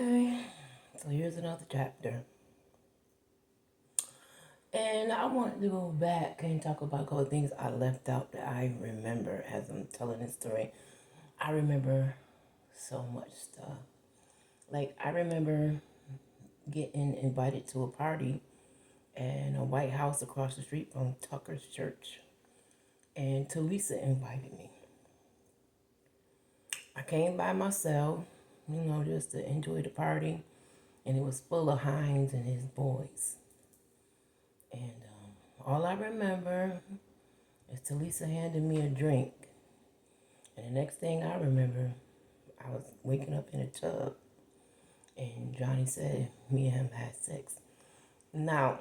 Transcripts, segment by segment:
Okay, so here's another chapter. And I wanted to go back and talk about a couple of things I left out that I remember as I'm telling this story. I remember so much stuff. Like, I remember getting invited to a party in a White House across the street from Tucker's church. And Talisa invited me. I came by myself, just to enjoy the party. And it was full of Hines and his boys. And all I remember is Talisa handed me a drink. And the next thing I remember, I was waking up in a tub. And Johnny said me and him had sex. Now,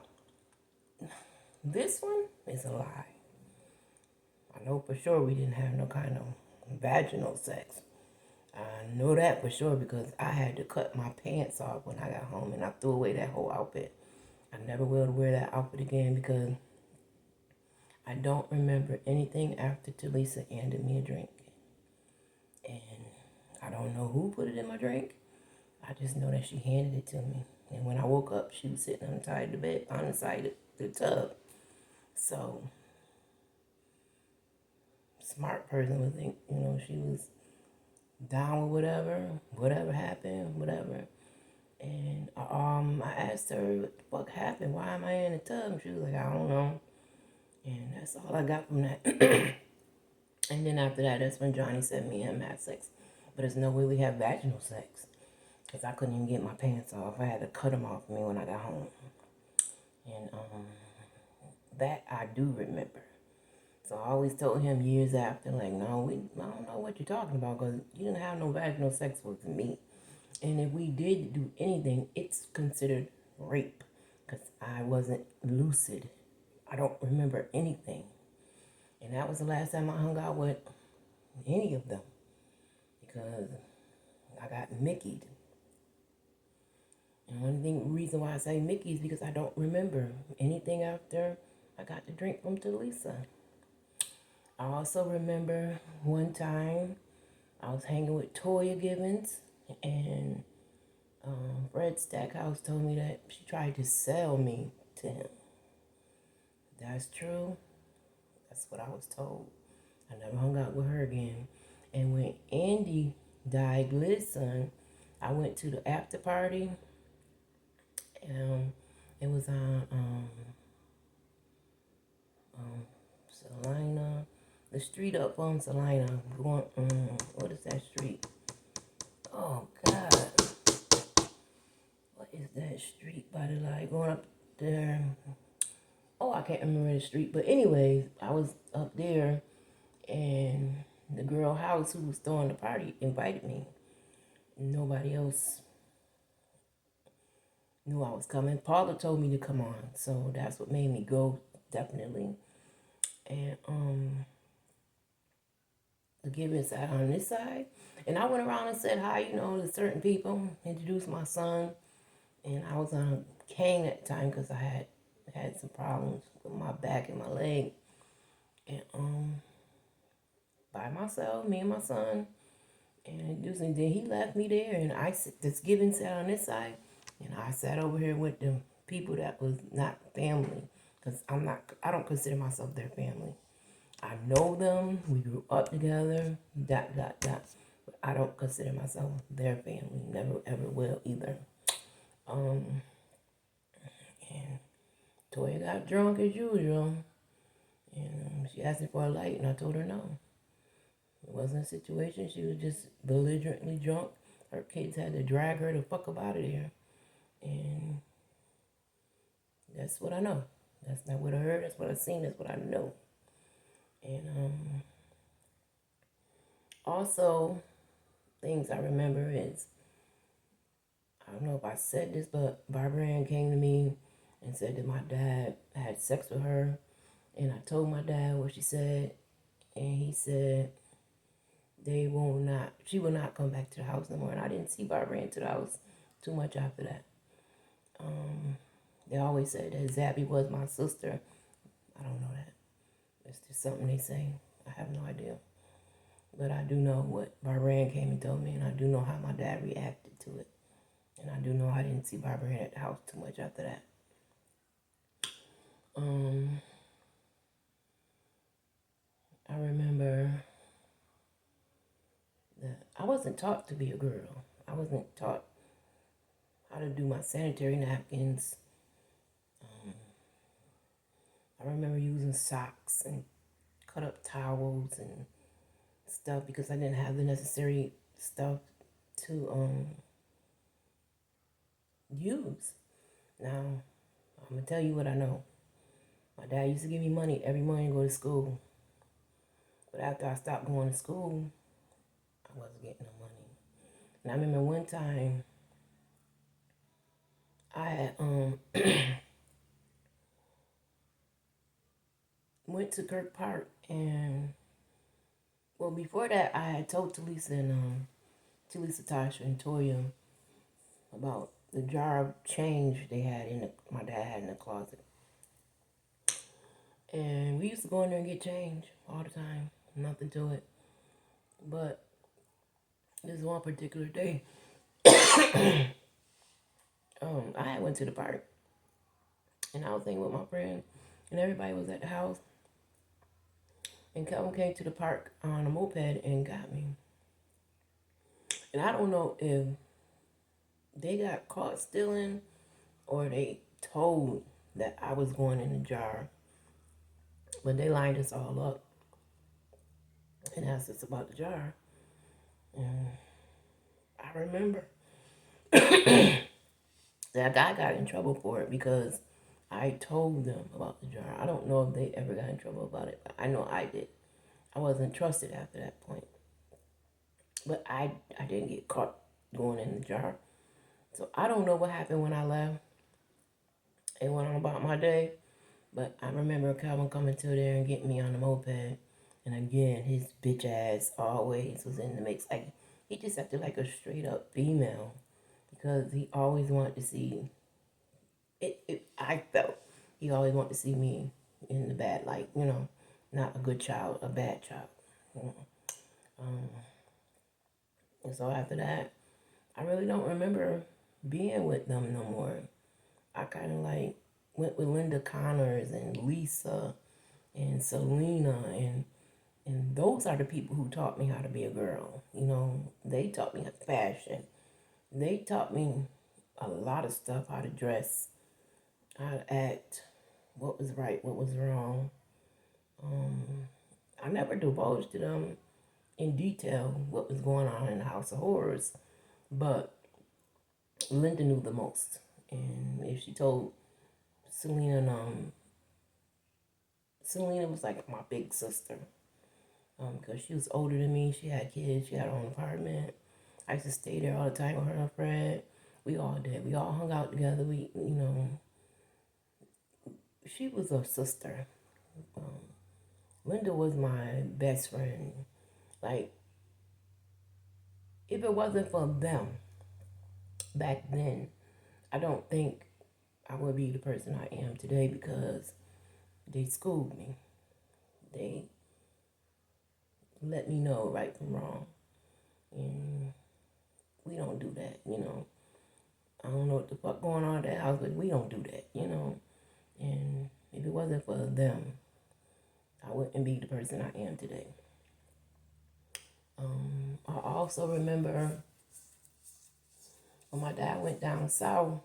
this one is a lie. I know for sure we didn't have no kind of vaginal sex. I know that for sure because I had to cut my pants off when I got home and I threw away that whole outfit. I never will wear that outfit again because I don't remember anything after Talisa handed me a drink. And I don't know who put it in my drink. I just know that she handed it to me. And when I woke up, she was sitting on the side of the bed, on the side of the tub. So, smart person would think, she was down with whatever happened, whatever. And I asked her, what the fuck happened? Why am I in the tub? And she was like, I don't know. And that's all I got from that. And then after that, that's when Johnny said me and him had sex. But there's no way we had vaginal sex. Because I couldn't even get my pants off. I had to cut them off me when I got home. And that I do remember. So I always told him years after, like, no, I don't know what you're talking about. Because you didn't have no vaginal sex with me. And if we did do anything, it's considered rape. Because I wasn't lucid. I don't remember anything. And that was the last time I hung out with any of them. Because I got Mickey'd. And one reason why I say Mickey is because I don't remember anything after I got the drink from Talisa. I also remember one time I was hanging with Toya Gibbons and Fred Stackhouse told me that she tried to sell me to him. That's true. That's what I was told. I never hung out with her again. And when Andy died, Liz's son, I went to the after party. It was on Salina, the street up on Salina. Going, what is that street? Oh God, what is that street by the light? Going up there. Oh, I can't remember the street, but anyways, I was up there, and the girl house who was throwing the party invited me. Nobody else knew I was coming. Paula told me to come on, so that's what made me go, definitely. And the Gibbons sat on this side, and I went around and said hi, to certain people, introduced my son, and I was on a cane at the time because I had some problems with my back and my leg, and by myself, me and my son, and then he left me there, and this Gibbons sat on this side. And I sat over here with the people that was not family. Because I don't consider myself their family. I know them. We grew up together. But I don't consider myself their family. Never, ever will either. And Toya got drunk as usual. And she asked me for a light, and I told her no. It wasn't a situation. She was just belligerently drunk. Her kids had to drag her the fuck up out of there. And that's what I know. That's not what I heard. That's what I seen. That's what I know. And also, things I remember is, I don't know if I said this, but Barbara Ann came to me and said that my dad had sex with her. And I told my dad what she said. And he said she will not come back to the house no more. And I didn't see Barbara Ann to the house too much after that. They always said that Zabby was my sister. I don't know that. It's just something they say. I have no idea. But I do know what Barbara Ann came and told me, and I do know how my dad reacted to it. And I do know I didn't see Barbara at the house too much after that. I remember that I wasn't taught to be a girl. I wasn't taught how to do my sanitary napkins. I remember using socks and cut up towels and stuff because I didn't have the necessary stuff to use. Now, I'm gonna tell you what I know. My dad used to give me money every morning to go to school. But after I stopped going to school, I wasn't getting no money. And I remember one time I had went to Kirk Park, and well, before that I had told Talisa and Talisa, Tasha, and Toya about the jar of change they had my dad had in the closet. And we used to go in there and get change all the time. Nothing to it. But this one particular day, I went to the park. And I was thinking with my friend. And everybody was at the house. And Kelvin came to the park on a moped and got me. And I don't know if they got caught stealing or they told that I was going in the jar. But they lined us all up and asked us about the jar. And I remember that I got in trouble for it because I told them about the jar. I don't know if they ever got in trouble about it, but I know I did. I wasn't trusted after that point. But I didn't get caught going in the jar. So I don't know what happened when I left and went on about my day. But I remember Calvin coming to there and getting me on the moped. And again, his bitch ass always was in the mix. Like, he just acted like a straight up female because he always wanted to see it. I felt he always wanted to see me in the bad light, not a good child, a bad child. And so after that, I really don't remember being with them no more. I kind of like went with Linda Connors and Lisa and Selena, and those are the people who taught me how to be a girl. They taught me fashion. They taught me a lot of stuff, how to dress, how to act, what was right, what was wrong. I never divulged to them in detail what was going on in the House of Horrors, but Linda knew the most. And if she told Selena, Selena was like my big sister, because she was older than me. She had kids. She had her own apartment. I used to stay there all the time with her and Fred. We all did. We all hung out together. She was a sister. Linda was my best friend. Like, if it wasn't for them back then, I don't think I would be the person I am today because they schooled me. They let me know right from wrong. And we don't do that, I don't know what the fuck going on at that house, but we don't do that, And if it wasn't for them, I wouldn't be the person I am today. I also remember when my dad went down south,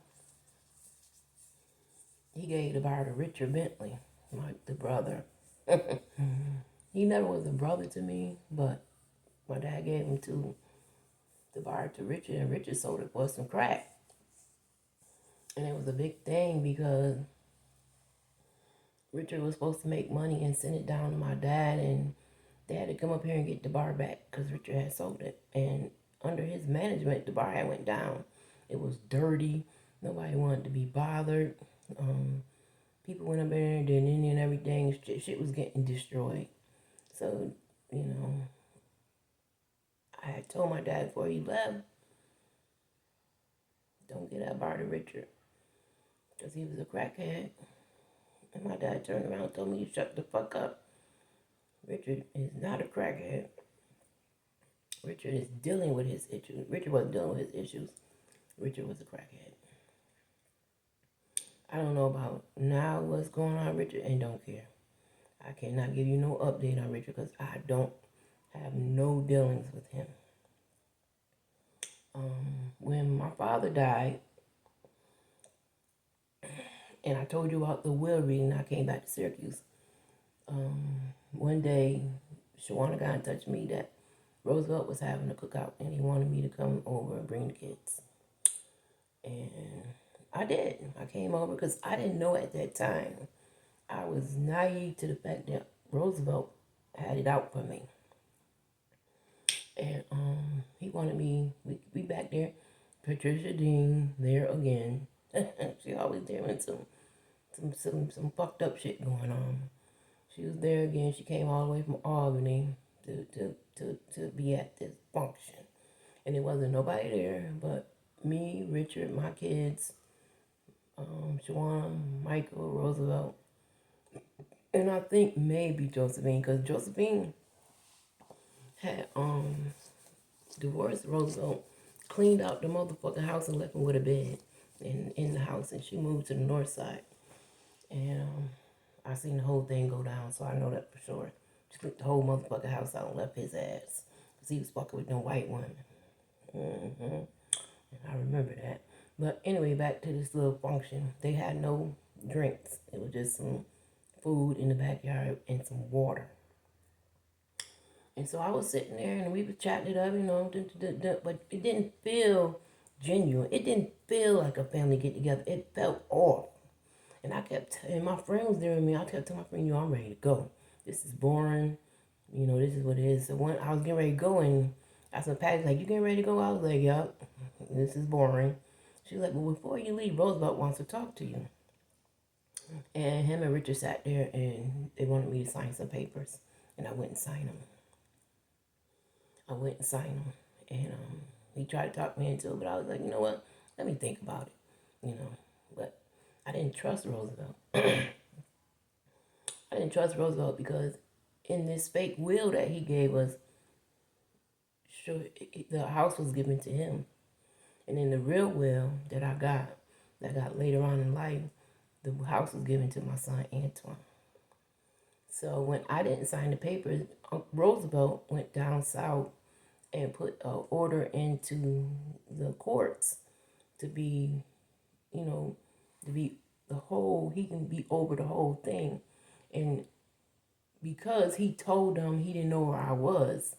he gave the bar to Richard Bentley, the brother. He never was a brother to me, but my dad gave him the bar to Richard, and Richard sold it for some crack. And it was a big thing because Richard was supposed to make money and send it down to my dad, and they had to come up here and get the bar back because Richard had sold it. And under his management, the bar had went down. It was dirty. Nobody wanted to be bothered. People went up there and did any and everything. Shit was getting destroyed. So, I had told my dad before he left, don't get that bar to Richard, because he was a crackhead. And my dad turned around and told me, you shut the fuck up. Richard is not a crackhead. Richard is dealing with his issues. Richard wasn't dealing with his issues. Richard was a crackhead. I don't know about now what's going on, Richard, and don't care. I cannot give you no update on Richard because I don't have no dealings with him. When my father died, and I told you about the will reading, I came back to Syracuse. One day, Shawana got in touch with me that Roosevelt was having a cookout and he wanted me to come over and bring the kids. And I did. I came over because I didn't know at that time. I was naive to the fact that Roosevelt had it out for me. And he wanted me, we back there, Patricia Dean there again. She always there with some fucked up shit going on. She was there again. She came all the way from Albany to be at this function. And there wasn't nobody there but me, Richard, my kids, Shawana, Michael, Roosevelt, and I think maybe Josephine, because Josephine had divorced Roosevelt, cleaned out the motherfucking house and left him with a bed in the house, and she moved to the north side. And I seen the whole thing go down, so I know that for sure. She took the whole motherfucking house out and left his ass, because he was fucking with no white women. And I remember that. But anyway, back to this little function. They had no drinks. It was just some food in the backyard and some water. And so I was sitting there and we were chatting it up, but it didn't feel genuine. It didn't feel like a family get together. It felt off. And I kept, and my friend was there with me. I kept telling my friend, I'm ready to go. This is boring. This is what it is. So when I was getting ready to go, and I said, Patty's like, you getting ready to go? I was like, yep, this is boring. She was like, well, before you leave, Roosevelt wants to talk to you. And him and Richard sat there, and they wanted me to sign some papers. And I went and signed them. And he tried to talk me into it, but I was like, you know what? Let me think about it. But I didn't trust Roosevelt. I didn't trust Roosevelt because in this fake will that he gave us, sure, the house was given to him. And in the real will that I got later on in life, the house was given to my son, Antoine. So when I didn't sign the papers, Roosevelt went down south and put an order into the courts to be, he can be over the whole thing. And because he told them he didn't know where I was,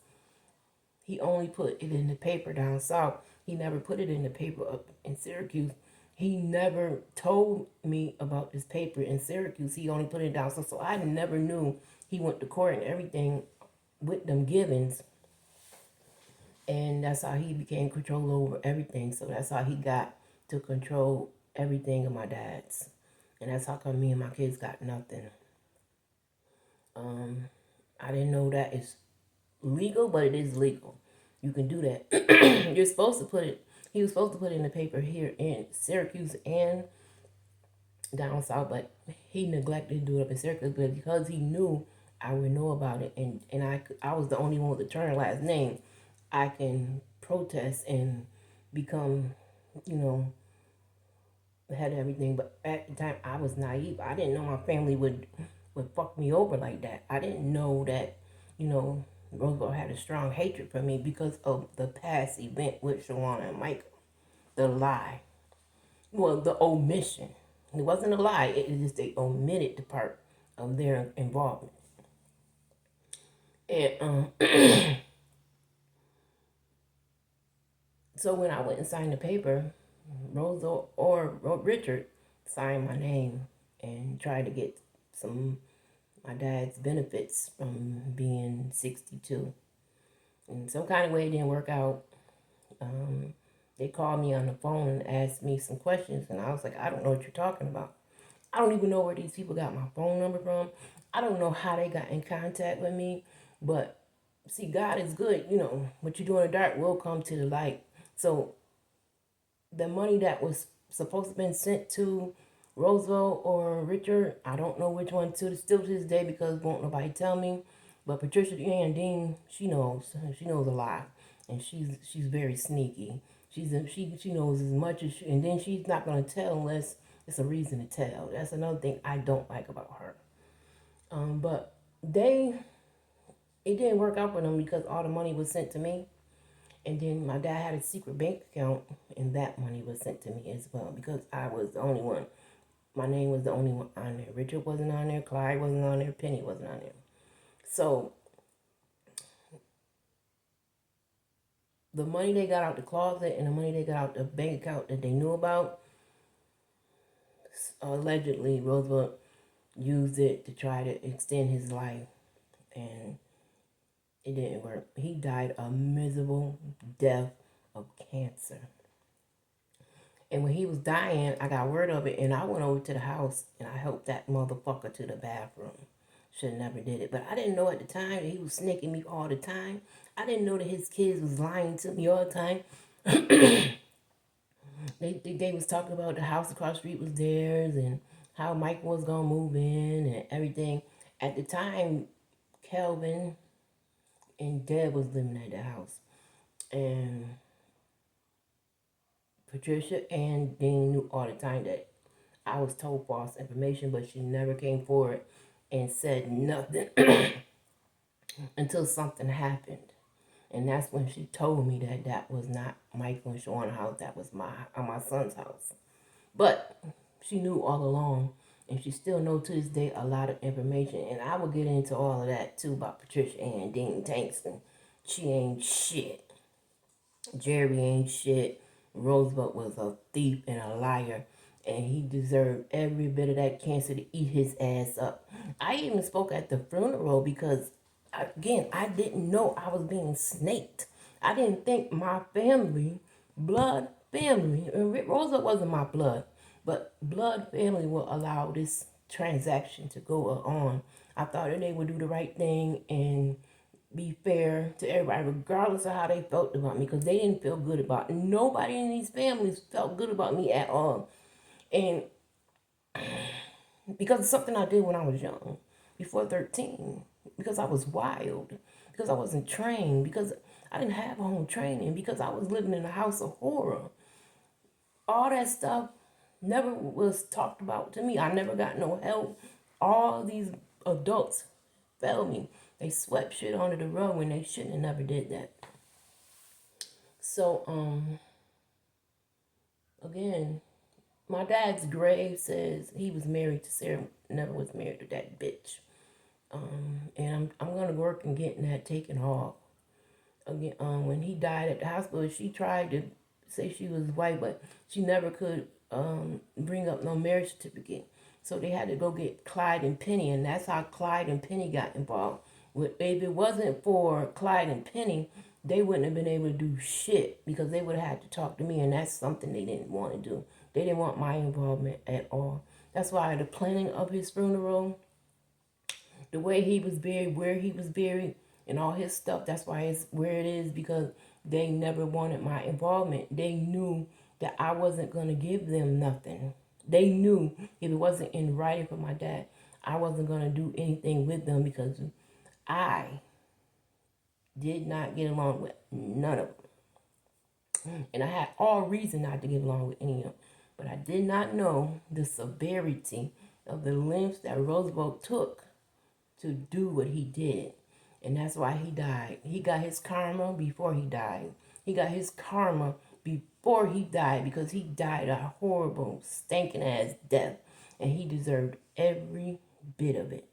he only put it in the paper down south. He never put it in the paper up in Syracuse. He never told me about this paper in Syracuse. He only put it down south. So I never knew he went to court and everything with them givens. And that's how he became control over everything. So that's how he got to control everything of my dad's. And that's how come me and my kids got nothing. I didn't know that is legal, but it is legal. You can do that. You're supposed to put it, he was supposed to put it in the paper here in Syracuse and down south, but he neglected to do it up in Syracuse. But because he knew I would know about it, and I was the only one with a Turner last name, I can protest and become, had everything. But at the time, I was naive. I didn't know my family would fuck me over like that. I didn't know that, Roosevelt had a strong hatred for me because of the past event with Shawana and Michael. The lie. Well, the omission. It wasn't a lie. It was just they omitted the part of their involvement. And so when I went and signed the paper, Rosa or Richard signed my name and tried to get my dad's benefits from being 62. In some kind of way, it didn't work out. They called me on the phone and asked me some questions, and I was like, I don't know what you're talking about. I don't even know where these people got my phone number from. I don't know how they got in contact with me, but see, God is good. What you do in the dark will come to the light. So the money that was supposed to have been sent to Roosevelt or Richard, I don't know which one still to this day because won't nobody tell me. But Patricia Ann Dean, she knows a lot, and she's very sneaky. She knows as much as and then she's not gonna tell unless it's a reason to tell. That's another thing I don't like about her. But they it didn't work out for them because all the money was sent to me, and then my dad had a secret bank account, and that money was sent to me as well because I was the only one. My name was the only one on there. Richard wasn't on there. Clyde wasn't on there. Penny wasn't on there. So the money they got out the closet and the money they got out the bank account that they knew about, allegedly Roosevelt used it to try to extend his life, and it didn't work. He died a miserable death of cancer. And when he was dying, I got word of it, and I went over to the house and I helped that motherfucker to the bathroom. Should have never did it, but I didn't know at the time that he was snaking me all the time. I didn't know that his kids was lying to me all the time. They was talking about the house across the street was theirs and how Michael was gonna move in and everything. At the time, Kelvin and Deb was living at the house, and Patricia and Dean knew all the time that I was told false information, but she never came forward and said nothing until something happened. And that's when she told me that that was not Michael and Shawan's house, that was my son's house. But she knew all along, and she still knows to this day a lot of information. And I will get into all of that too about Patricia and Dean Tankston. She ain't shit. Jerry ain't shit. Roosevelt was a thief and a liar, and he deserved every bit of that cancer to eat his ass up. I even spoke at the funeral because, again, I didn't know I was being snaked. I didn't think my family, blood family, and Roosevelt wasn't my blood, but blood family will allow this transaction to go on. I thought that they would do the right thing and be fair to everybody, regardless of how they felt about me, because they didn't feel good about it. Nobody in these families felt good about me at all. And because of something I did when I was young, before 13, because I was wild, because I wasn't trained, because I didn't have home training, because I was living in a house of horror. All that stuff never was talked about to me. I never got no help. All these adults failed me. They swept shit under the rug when they shouldn't have never did that. So, again, my dad's grave says he was married to Sarah, never was married to that bitch. And I'm gonna work and getting that taken off. Again, when he died at the hospital, she tried to say she was white, but she never could bring up no marriage certificate. So they had to go get Clyde and Penny, and that's how Clyde and Penny got involved. If it wasn't for Clyde and Penny, they wouldn't have been able to do shit because they would have had to talk to me, and that's something they didn't want to do. They didn't want my involvement at all. That's why the planning of his funeral, the way he was buried, where he was buried, and all his stuff, that's why it's where it is, because they never wanted my involvement. They knew that I wasn't going to give them nothing. They knew if it wasn't in writing for my dad, I wasn't going to do anything with them because I did not get along with none of them. And I had all reason not to get along with any of them. But I did not know the severity of the lengths that Roosevelt took to do what he did. And that's why he died. He got his karma before he died. He got his karma before he died because he died a horrible, stinking ass death. And he deserved every bit of it.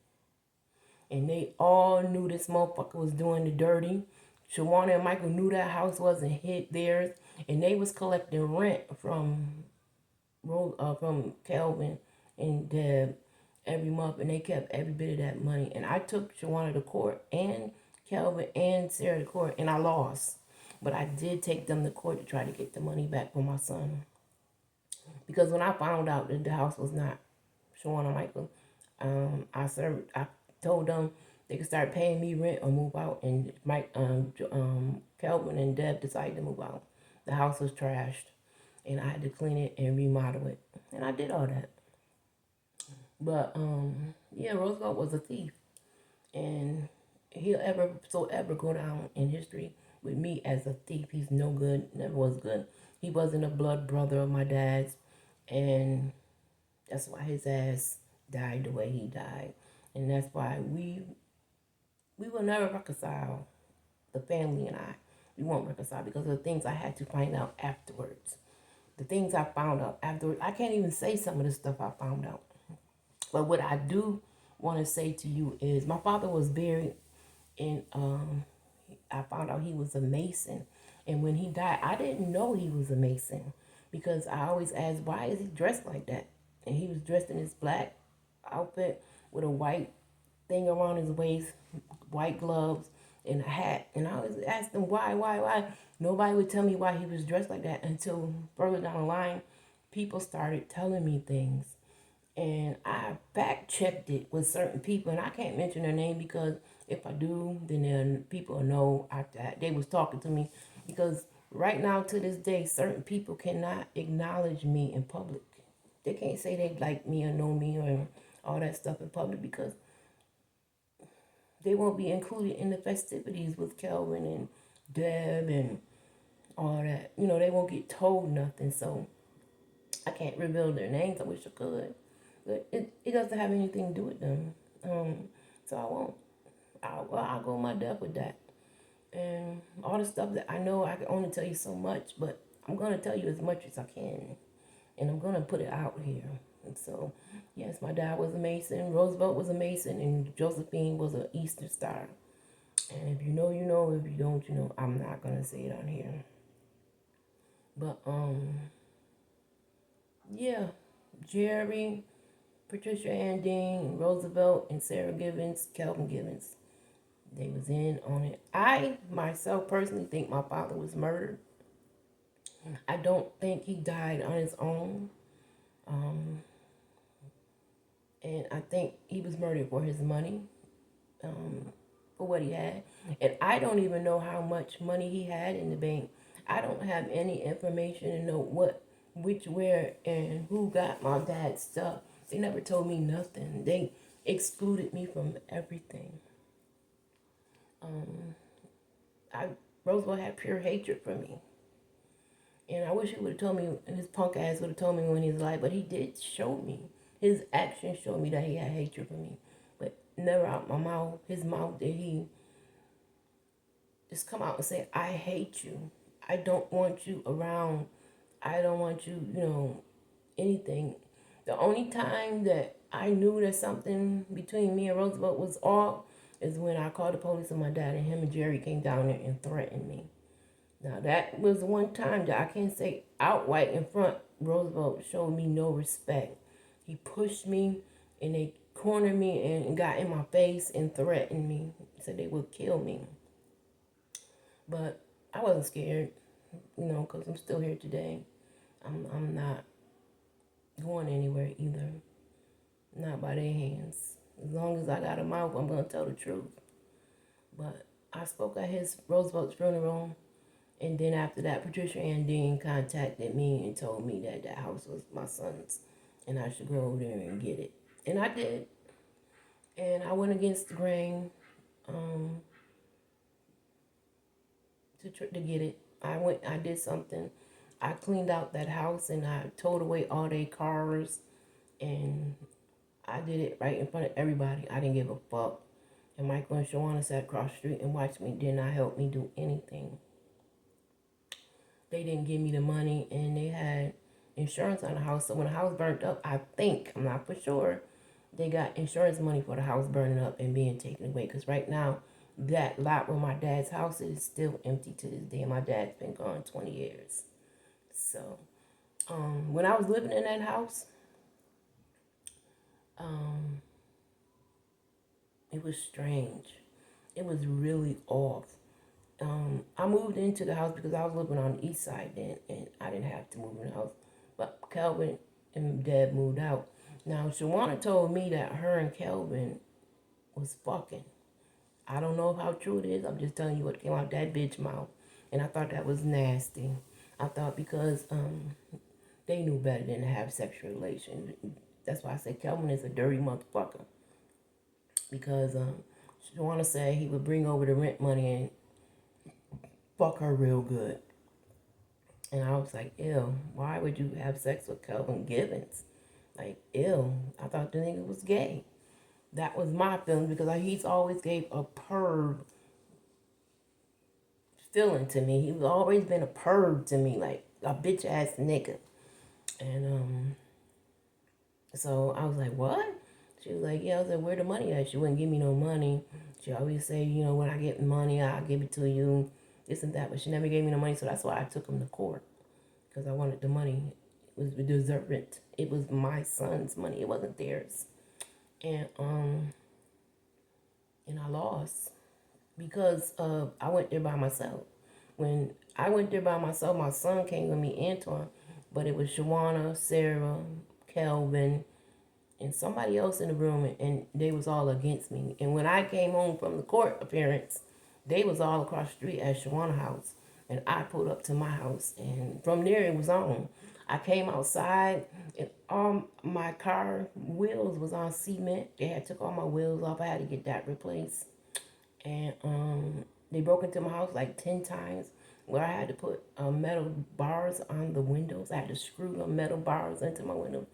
And they all knew this motherfucker was doing the dirty. Shawana and Michael knew that house wasn't hit theirs. And they was collecting rent from Kelvin and Deb every month, and they kept every bit of that money. And I took Shawana to court, and Kelvin and Sarah to court, and I lost. But I did take them to court to try to get the money back for my son. Because when I found out that the house was not Shawana Michael, I told them they could start paying me rent or move out, and Kelvin and Deb decided to move out. The house was trashed, and I had to clean it and remodel it, and I did all that. But yeah, Roosevelt was a thief, and he'll ever go down in history with me as a thief. He's no good, never was good. He wasn't a blood brother of my dad's, and that's why his ass died the way he died. And that's why we will never reconcile, the family and I. We won't reconcile because of the things I had to find out afterwards. The things I found out afterwards. I can't even say some of the stuff I found out. But what I do want to say to you is my father was buried in, I found out he was a Mason. And when he died, I didn't know he was a Mason because I always asked, why is he dressed like that? And he was dressed in his black outfit with a white thing around his waist, white gloves, and a hat. And I always asked him, why? Nobody would tell me why he was dressed like that until further down the line, people started telling me things. And I fact checked it with certain people, and I can't mention their name because if I do, then people will know after that they was talking to me. Because right now to this day, certain people cannot acknowledge me in public. They can't say they like me or know me or all that stuff in public because they won't be included in the festivities with Kelvin and Deb and all that. You know, they won't get told nothing, so I can't reveal their names. I wish I could. But it doesn't have anything to do with them. So I won't. I'll go my depth with that. And all the stuff that I know, I can only tell you so much, but I'm going to tell you as much as I can. And I'm going to put it out here. And so, yes, my dad was a Mason, Roosevelt was a Mason, and Josephine was an Easter Star. And if you know, you know. If you don't, you know. I'm not going to say it on here. But, yeah, Jerry, Patricia Ann Dean, Roosevelt, and Sarah Givens, Kelvin Givens. They was in on it. I, myself, personally think my father was murdered. I don't think he died on his own. And I think he was murdered for his money, for what he had. And I don't even know how much money he had in the bank. I don't have any information to know which, where, and who got my dad's stuff. They never told me nothing. They excluded me from everything. I Roosevelt had pure hatred for me. And I wish he would have told me, and his punk ass would have told me when he was alive, but he did show me. His actions showed me that he had hatred for me. But never out my mouth, his mouth, did he just come out and say, I hate you. I don't want you around. I don't want you, anything. The only time that I knew that something between me and Roosevelt was off is when I called the police on my dad and him and Jerry came down there and threatened me. Now that was one time that I can't say outright in front, Roosevelt showed me no respect. He pushed me and they cornered me and got in my face and threatened me. Said they would kill me. But I wasn't scared, because I'm still here today. I'm not going anywhere either. Not by their hands. As long as I got a mouth, I'm going to tell the truth. But I spoke at his Roosevelt's funeral. And then after that, Patricia Ann Dean contacted me and told me that that house was my son's. And I should go over there and get it. And I did. And I went against the grain to get it. I did something. I cleaned out that house and I towed away all their cars. And I did it right in front of everybody. I didn't give a fuck. And Michael and Shawana sat across the street and watched me. Did not help me do anything. They didn't give me the money and they had insurance on the house. So when the house burned up, I think, I'm not for sure, they got insurance money for the house burning up and being taken away. Because right now, that lot where my dad's house is still empty to this day. My dad's been gone 20 years. So, when I was living in that house, it was strange. It was really off. I moved into the house because I was living on the east side then, and I didn't have to move in the house. But Kelvin and Dad moved out. Now, Shawana told me that her and Kelvin was fucking. I don't know how true it is. I'm just telling you what came out that bitch mouth. And I thought that was nasty. I thought because they knew better than to have sexual relations. That's why I say Kelvin is a dirty motherfucker. Because Shawana said he would bring over the rent money and fuck her real good. And I was like, ew, why would you have sex with Kelvin Givens? Like, ew, I thought the nigga was gay. That was my feeling because he's always gave a perv feeling to me. He's always been a perv to me, like a bitch ass nigga. And so I was like, what? She was like, yeah. I was like, where the money at? She wouldn't give me no money. She always say, you know, when I get money, I'll give it to you, this and that. But she never gave me no money, so that's why I took him to court because I wanted the money. It was deserved. It was my son's money. It wasn't theirs. And I lost because I went there by myself. When I went there by myself, my son came with me, Antoine, but it was Shawana, Sarah, Kelvin, and somebody else in the room, and they was all against me. And when I came home from the court appearance, they was all across the street at Shawana house, and I pulled up to my house, and from there it was on. I came outside, and all my car wheels was on cement. They had took all my wheels off. I had to get that replaced, and they broke into my house like 10 times. Where I had to put metal bars on the windows. I had to screw the metal bars into my window.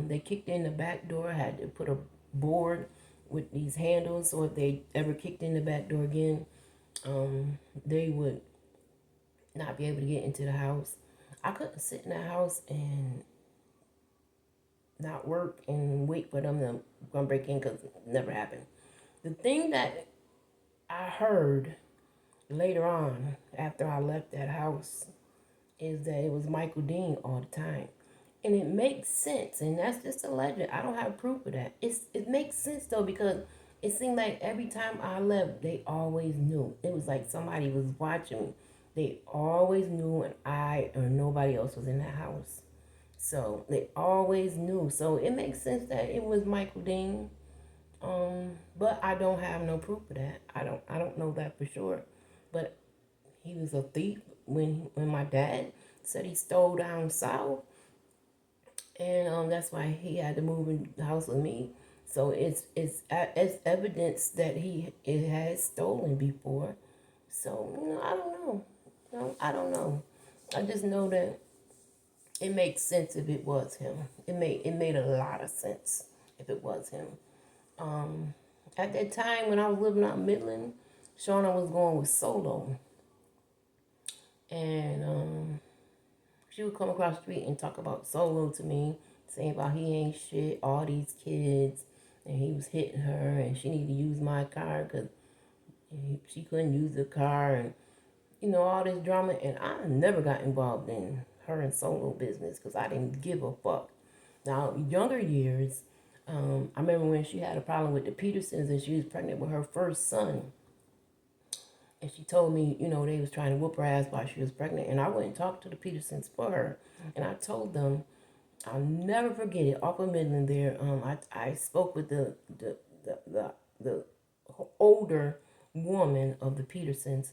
They kicked in the back door. I had to put a board with these handles so if they ever kicked in the back door again, they would not be able to get into the house. I couldn't sit in that house and not work and wait for them to come break in because it never happened. The thing that I heard later on after I left that house is that it was Michael Dean all the time. And it makes sense, and that's just a legend. I don't have proof of that. It makes sense though because it seemed like every time I left, they always knew. It was like somebody was watching me. They always knew, and I or nobody else was in the house. So they always knew. So it makes sense that it was Michael Dean. But I don't have no proof of that. I don't know that for sure. But he was a thief when my dad said he stole down south, and that's why he had to move in the house with me. So it's evidence that it has stolen before. So I don't know. I don't know. I just know that it makes sense if it was him. It made a lot of sense if it was him. Um, at that time when I was living out in Midland, Shauna was going with Solo, and she would come across the street and talk about Solo to me, saying about he ain't shit, all these kids, and he was hitting her, and she needed to use my car because she couldn't use the car, and all this drama. And I never got involved in her and Solo business because I didn't give a fuck. Now, younger years, I remember when she had a problem with the Petersons and she was pregnant with her first son. And she told me, they was trying to whoop her ass while she was pregnant. And I went and talked to the Petersons for her. And I told them, I'll never forget it, off of Midland there. I spoke with the older woman of the Petersons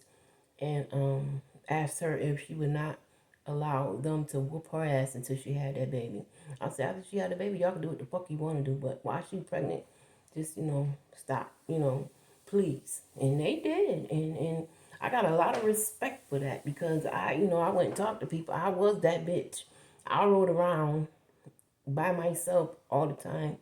and asked her if she would not allow them to whoop her ass until she had that baby. I said, after she had the baby, y'all can do what the fuck you want to do, but while she's pregnant, just, stop, please. And they did. And I got a lot of respect for that because I went and talked to people. I was that bitch. I rode around by myself all the time.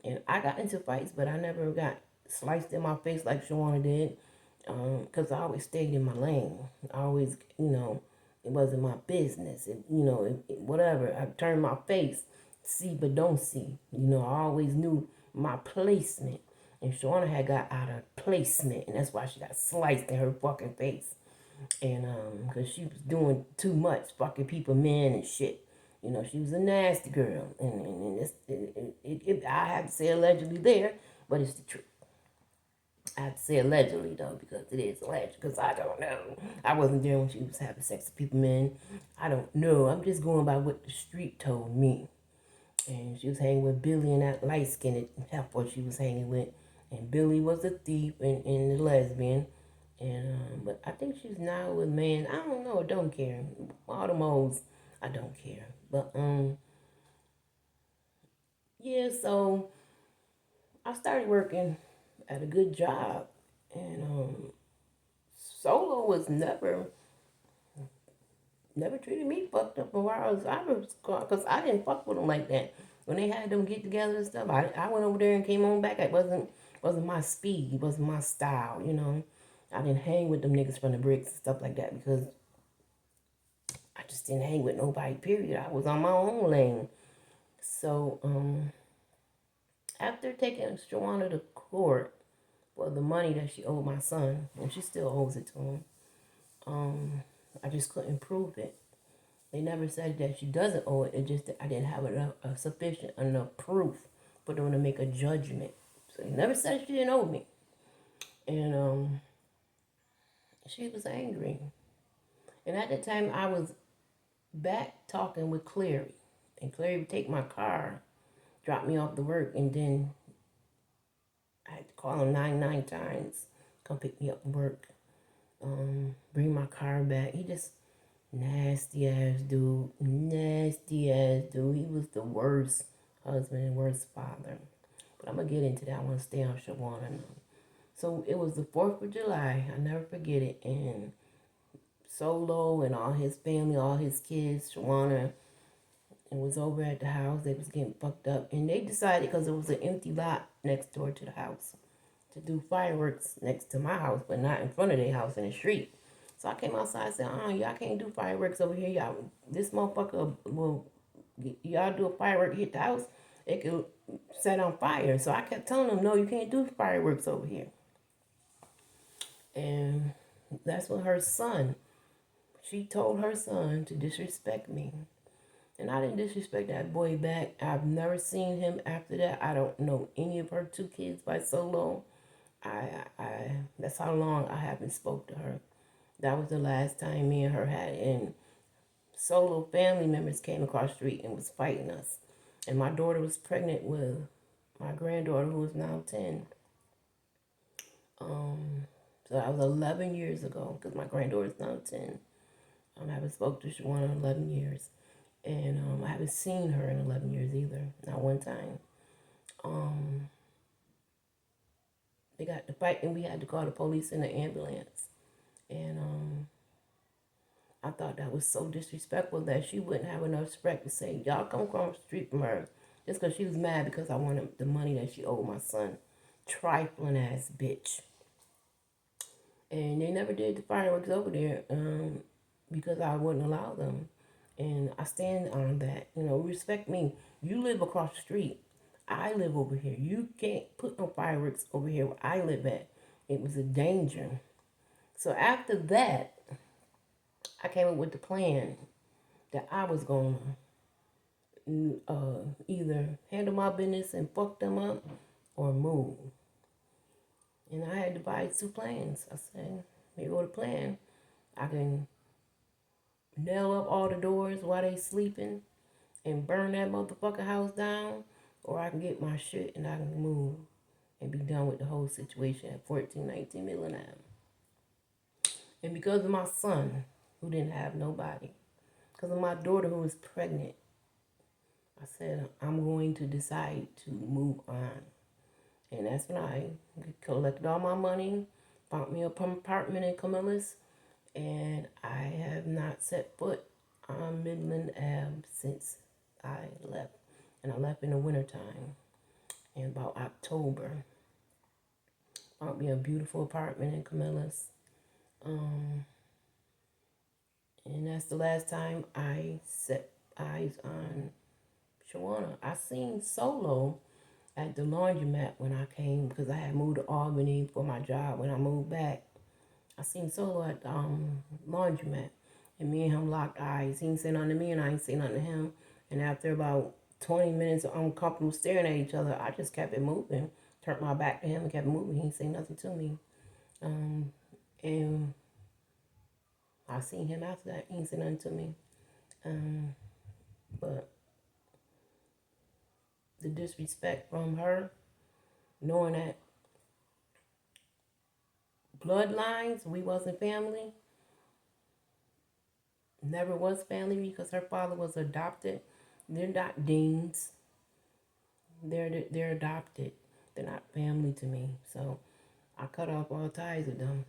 And I got into fights, but I never got sliced in my face like Shawana did. Because I always stayed in my lane. I always, it wasn't my business. Whatever. I turned my face, see but don't see. I always knew my placement. And Shawana had got out of placement, and that's why she got sliced in her fucking face. And because she was doing too much, fucking people, men and shit. She was a nasty girl, and I have to say allegedly there, but it's the truth. I have to say allegedly though, because it is alleged, because I don't know. I wasn't there when she was having sex with people, men. I don't know. I'm just going by what the street told me. And she was hanging with Billy and that light-skinned heifer she was hanging with. And Billy was a thief and a lesbian. And but I think she's now with man. I don't know. I don't care. All the moles, I don't care. But yeah. So I started working at a good job, and Solo was never treated me fucked up while I was because I didn't fuck with them like that. When they had them get together and stuff, I went over there and came on back. It wasn't my speed, it wasn't my style, you know. I didn't hang with them niggas from the bricks and stuff like that because I just didn't hang with nobody. Period. I was on my own lane. So after taking Shawana to court for the money that she owed my son, and she still owes it to him, I just couldn't prove it. They never said that she doesn't owe it. It just that I didn't have enough sufficient enough proof for them to make a judgment. So they never said she didn't owe me. And she was angry. And at the time I was back talking with Clary. And Clary would take my car, drop me off to work, and then I had to call him 99 times, come pick me up from work, bring my car back. He just nasty ass dude. Nasty ass dude. He was the worst husband and worst father. But I'm going to get into that. I want to stay on Shawana now. So it was the 4th of July. I never forget it. And Solo and all his family, all his kids, Shawana, and was over at the house. They was getting fucked up. And they decided, because it was an empty lot next door to the house, to do fireworks next to my house, but not in front of their house in the street. So I came outside and said, y'all can't do fireworks over here. Y'all, this motherfucker will, y'all do a firework, hit the house, it could set on fire. So I kept telling them, no, you can't do fireworks over here. And that's when she told her son to disrespect me. And I didn't disrespect that boy back. I've never seen him after that. I don't know any of her 2 kids by Solo. That's how long I haven't spoke to her. That was the last time me and her had it. And Solo family members came across the street and was fighting us. And my daughter was pregnant with my granddaughter, who is now 10. So that was 11 years ago, because my granddaughter is now 10. I haven't spoke to Shawana in 11 years. And I haven't seen her in 11 years either, not one time. They got to fight, and we had to call the police and the ambulance. And I thought that was so disrespectful that she wouldn't have enough respect to say, y'all come across the street from her. Just because she was mad because I wanted the money that she owed my son. Trifling ass bitch. And they never did the fireworks over there because I wouldn't allow them. And I stand on that. You know, respect me. You live across the street. I live over here. You can't put no fireworks over here where I live at. It was a danger. So after that, I came up with the plan that I was going to either handle my business and fuck them up or move. And I had to buy 2 plans. I said, here go the plan. I can nail up all the doors while they sleeping and burn that motherfucking house down, or I can get my shit and I can move and be done with the whole situation at 1419 Midland Ave. And because of my son, who didn't have nobody, because of my daughter who was pregnant, I said, I'm going to decide to move on. And that's when I collected all my money, found me an apartment in Camillus, and I have not set foot on Midland Ave since I left. And I left in the wintertime, in about October. Found me a beautiful apartment in Camillus. And that's the last time I set eyes on Shawana. I seen Solo at the laundromat when I came, because I had moved to Albany for my job. When I moved back, I seen Solo at the laundromat, and me and him locked eyes. He ain't say nothing to me, and I ain't say nothing to him. And after about 20 minutes of uncomfortable staring at each other, I just kept it moving. Turned my back to him and kept moving. He ain't say nothing to me. And I seen him after that. He ain't say nothing to me. But the disrespect from her, knowing that bloodlines, we wasn't family, never was family, because her father was adopted. They're not Deans. They're adopted. They're not family to me. So I cut off all ties with them.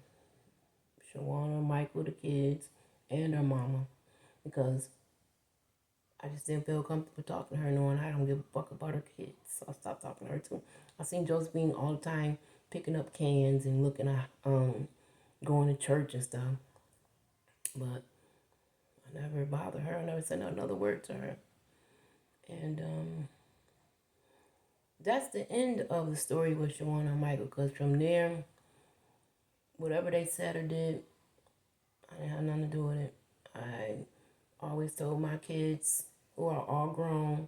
Shawana, Michael, the kids, and her mama, because I just didn't feel comfortable talking to her, knowing I don't give a fuck about her kids. So I stopped talking to her too. I seen Josephine all the time picking up cans and looking at going to church and stuff, but I never bothered her. I never said another word to her, and that's the end of the story with Shawana and Michael. Because from there, whatever they said or did, I didn't have nothing to do with it. I always told my kids, who are all grown,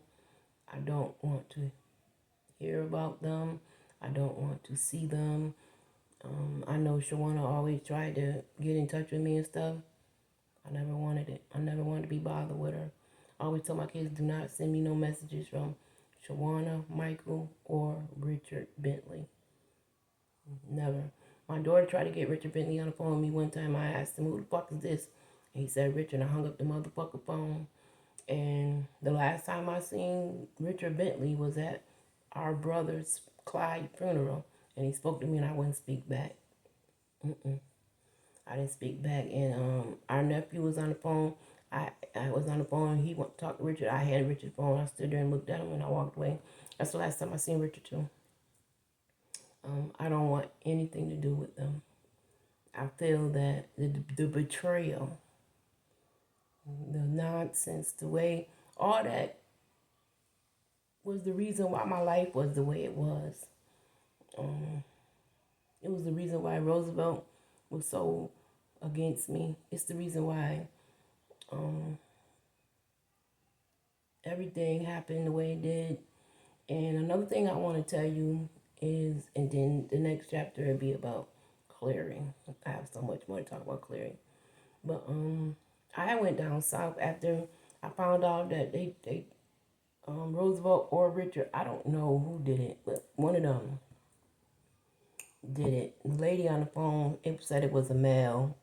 I don't want to hear about them. I don't want to see them. I know Shawana always tried to get in touch with me and stuff. I never wanted it. I never wanted to be bothered with her. I always told my kids, do not send me no messages from Shawana, Michael, or Richard Bentley. Never. My daughter tried to get Richard Bentley on the phone with me one time. I asked him, who the fuck is this? And he said, Richard. I hung up the motherfucker phone. And the last time I seen Richard Bentley was at our brother's Clyde funeral. And he spoke to me and I wouldn't speak back. I didn't speak back. And our nephew was on the phone. I was on the phone. He went to talk to Richard. I had Richard's phone. I stood there and looked at him and I walked away. That's the last time I seen Richard too. I don't want anything to do with them. I feel that the betrayal, the nonsense, the way, all that was the reason why my life was the way it was. It was the reason why Roosevelt was so against me. It's the reason why everything happened the way it did. And another thing I want to tell you is, and then the next chapter will be about clearing. I have so much more to talk about clearing. But I went down south after I found out that they Roosevelt or Richard, I don't know who did it, but one of them did it. The lady on the phone, it said it was a male,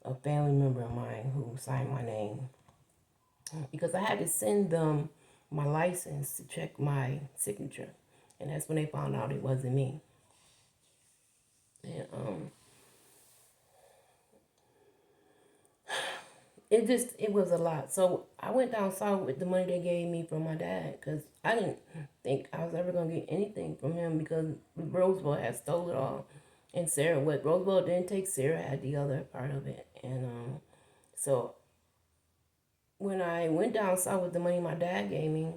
a family member of mine who signed my name. Because I had to send them my license to check my signature. And that's when they found out it wasn't me. And it was a lot. So I went down south with the money they gave me from my dad, because I didn't think I was ever gonna get anything from him, because Roosevelt had stole it all. And Sarah, what Roosevelt didn't take, Sarah had the other part of it. And so when I went down south with the money my dad gave me,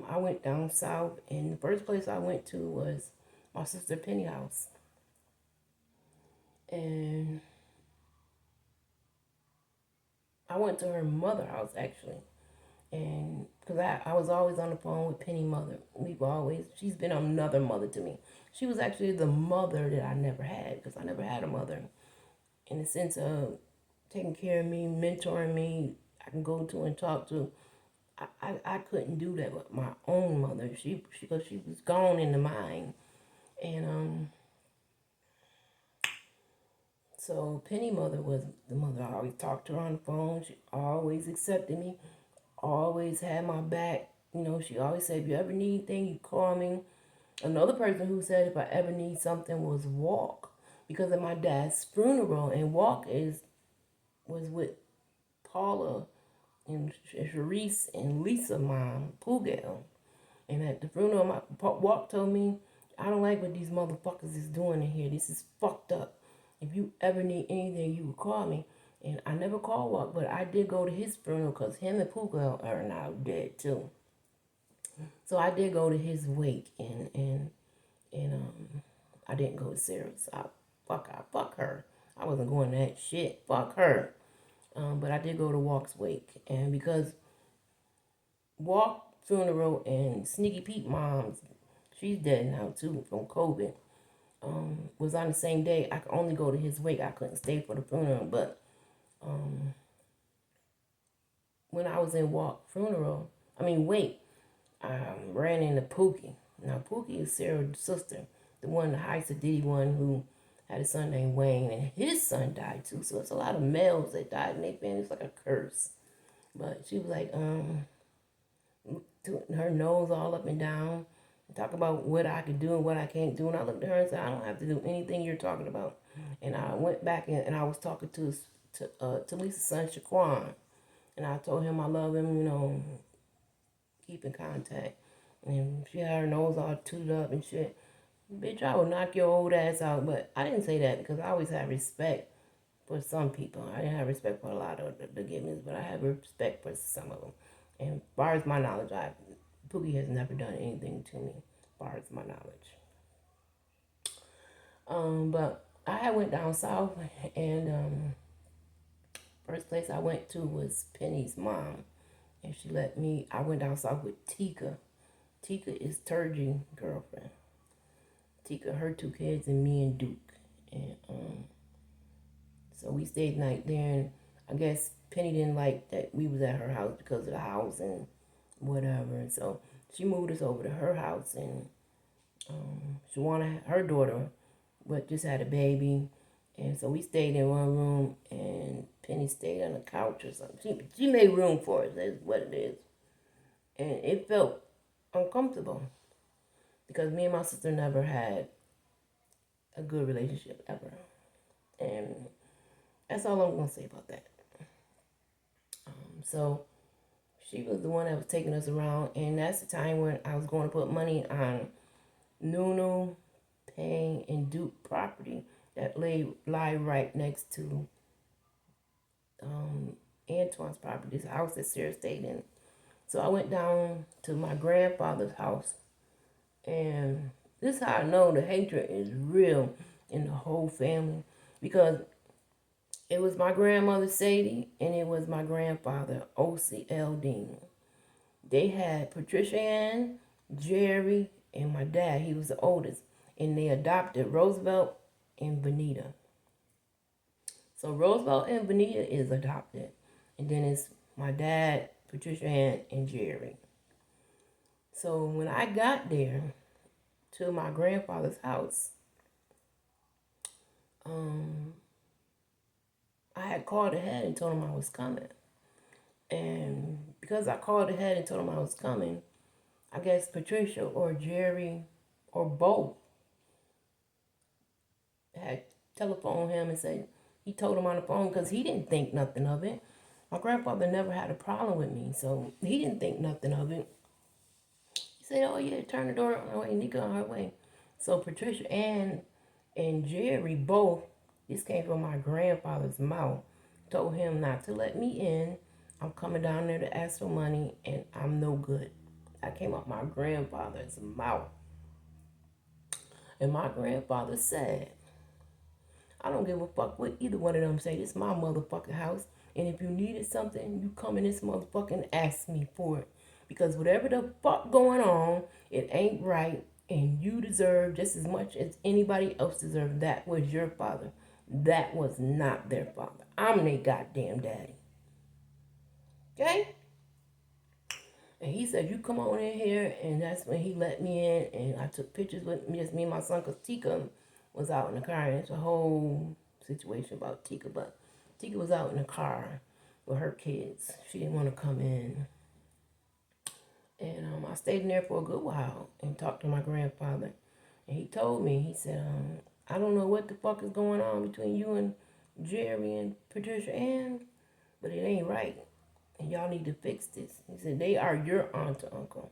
I went down south, and the first place I went to was my sister Penny house. And I went to her mother house, actually. And because I was always on the phone with Penny mother. She's been another mother to me. She was actually the mother that I never had, because I never had a mother. In the sense of taking care of me, mentoring me, I can go to and talk to. I couldn't do that with my own mother. Because she was gone in the mind. And so Penny mother was the mother I always talked to her on the phone. She always accepted me, always had my back. You know, she always said, if you ever need anything, you call me. Another person who said if I ever need something was Walk. Because of my dad's funeral, and Walk was with Paula and Sharice and Lisa mom, Poogal. And at the funeral, my Walk told me, I don't like what these motherfuckers is doing in here. This is fucked up. If you ever need anything, you would call me. And I never called Walk, but I did go to his funeral, because him and Poogal are now dead too. So I did go to his wake, and I didn't go to Sarah's. Fuck her. I wasn't going to that shit. Fuck her. But I did go to Walk's wake, and because Walk funeral and Sneaky Pete mom's, she's dead now too from COVID, was on the same day. I could only go to his wake. I couldn't stay for the funeral. But when I was in Walk funeral, wake, I ran into Pookie. Now Pookie is Sarah's sister, the one, the high Sadidi one, who had a son named Wayne, and his son died too. So it's a lot of males that died in their family. It's like a curse. But she was like, her nose all up and down, and talk about what I could do and what I can't do. And I looked at her and said, I don't have to do anything you're talking about. And I went back and I was talking to Lisa's son Shaquan, and I told him I love him, keep in contact. And she had her nose all tooted up and shit. Bitch, I will knock your old ass out. But I didn't say that because I always had respect for some people. I didn't have respect for a lot of the givens, but I have respect for some of them. And as far as my knowledge, Pookie has never done anything to me, as far as my knowledge. But I had went down south, and first place I went to was Penny's mom, and she let me. I went down south with Tika. Tika is Turgie's girlfriend. Tika, her two kids, and me and Duke, and so we stayed the night there. And I guess Penny didn't like that we was at her house because of the house and whatever, and so she moved us over to her house, and she wanted her daughter, but just had a baby. And so we stayed in one room, and Penny stayed on the couch or something. She made room for us. That's what it is. And it felt uncomfortable because me and my sister never had a good relationship ever. And that's all I'm going to say about that. So she was the one that was taking us around. And that's the time when I was going to put money on Nuno, Payne, and Duke property that lie right next to Antoine's property, this house that Sarah stayed in. So I went down to my grandfather's house, and this is how I know the hatred is real in the whole family, because it was my grandmother Sadie and it was my grandfather O.C.L. Dean. They had Patricia Ann, Jerry, and my dad. He was the oldest, and they adopted Roosevelt and Benita. So Roosevelt and Benita is adopted, and then it's my dad, Patricia Ann, and Jerry. So when I got there to my grandfather's house, I had called ahead and told him I was coming. And because I called ahead and told him I was coming, I guess Patricia or Jerry or both had telephoned him and said, he told him on the phone because he didn't think nothing of it. My grandfather never had a problem with me, so he didn't think nothing of it. He said, oh yeah, turn the door on her way, Nika on her way. So Patricia and Jerry both, this came from my grandfather's mouth, told him not to let me in. I'm coming down there to ask for money and I'm no good. That came out my grandfather's mouth. And my grandfather said, I don't give a fuck what either one of them say. This is my motherfucking house. And if you needed something, you come in this motherfucking ask me for it. Because whatever the fuck going on, it ain't right. And you deserve just as much as anybody else deserved. That was your father. That was not their father. I'm their goddamn daddy. Okay? And he said, you come on in here. And that's when he let me in. And I took pictures with me, just me and my son, because Tika was out in the car. And it's a whole situation about Tika. But Tika was out in the car with her kids. She didn't want to come in. And I stayed in there for a good while and talked to my grandfather. And he told me, he said, I don't know what the fuck is going on between you and Jerry and Patricia Ann, but it ain't right. And y'all need to fix this. He said, they are your aunt or uncle.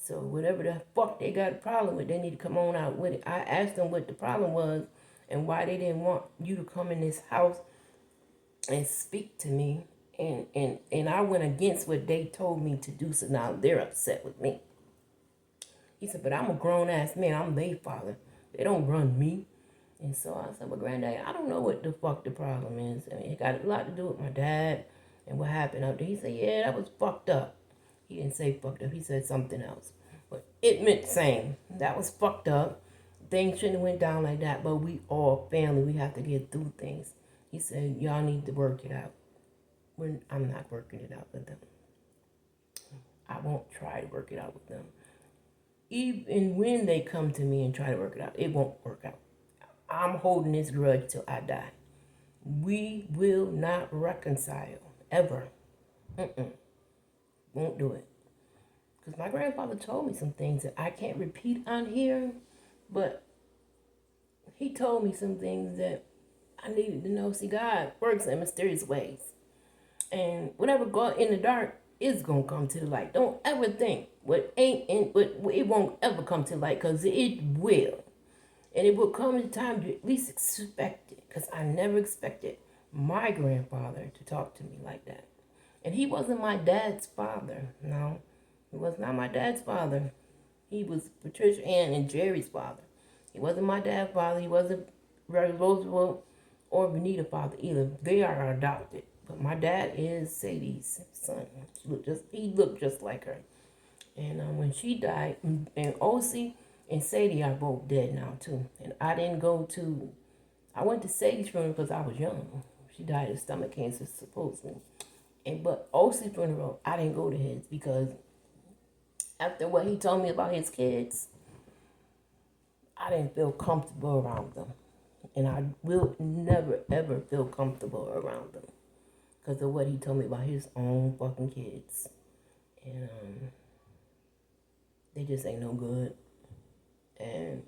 So whatever the fuck they got a problem with, they need to come on out with it. I asked them what the problem was and why they didn't want you to come in this house and speak to me. And I went against what they told me to do, so now they're upset with me. He said, but I'm a grown-ass man. I'm their father. They don't run me. And so I said, well, granddad, I don't know what the fuck the problem is. I mean, it got a lot to do with my dad and what happened up there. He said, yeah, that was fucked up. He didn't say fucked up. He said something else. But it meant the same. That was fucked up. Things shouldn't have went down like that, but we all family. We have to get through things. He said, y'all need to work it out. I'm not working it out with them. I won't try to work it out with them. Even when they come to me and try to work it out, it won't work out. I'm holding this grudge till I die. We will not reconcile, ever. Won't do it. Because my grandfather told me some things that I can't repeat on here, but he told me some things that I needed to know. See, God works in mysterious ways. And whatever go in the dark is gonna come to the light. Don't ever think what ain't in what it won't ever come to light, because it will. And it will come in time you at least expect it. Because I never expected my grandfather to talk to me like that. And he wasn't my dad's father. No, he was not my dad's father. He was Patricia Ann and Jerry's father. He wasn't my dad's father. He wasn't Ray Roosevelt or Benita's father either. They are adopted. But my dad is Sadie's son. He looked just like her. And when she died, and Osi and Sadie are both dead now too. And I went to Sadie's funeral because I was young. She died of stomach cancer supposedly. But Osi's funeral, I didn't go to his because after what he told me about his kids, I didn't feel comfortable around them. And I will never, ever feel comfortable around them because of what he told me about his own fucking kids. And they just ain't no good. And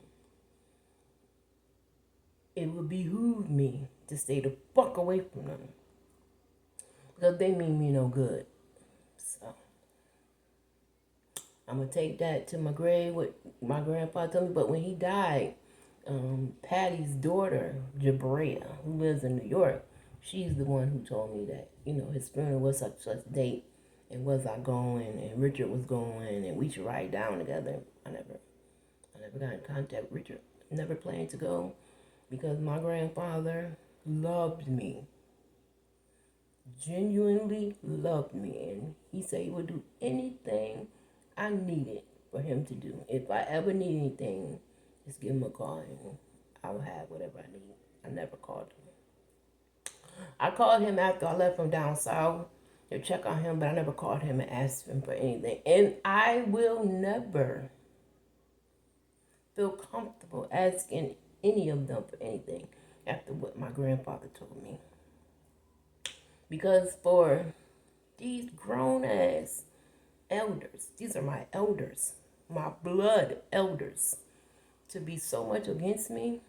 it would behoove me to stay the fuck away from them because they mean me no good. So I'm going to take that to my grave, what my grandpa told me. But when he died, Patty's daughter, Jabrea, who lives in New York, she's the one who told me that, his funeral was such date, and was I going, and Richard was going, and we should ride down together. I never got in contact with Richard. Never planned to go because my grandfather loved me. Genuinely loved me. And he said he would do anything I needed for him to do. If I ever need anything, just give him a call and I will have whatever I need. I never called him. I called him after I left from down south to check on him, but I never called him and asked him for anything. And I will never feel comfortable asking any of them for anything after what my grandfather told me. Because for these grown ass elders, these are my elders, my blood elders, to be so much against me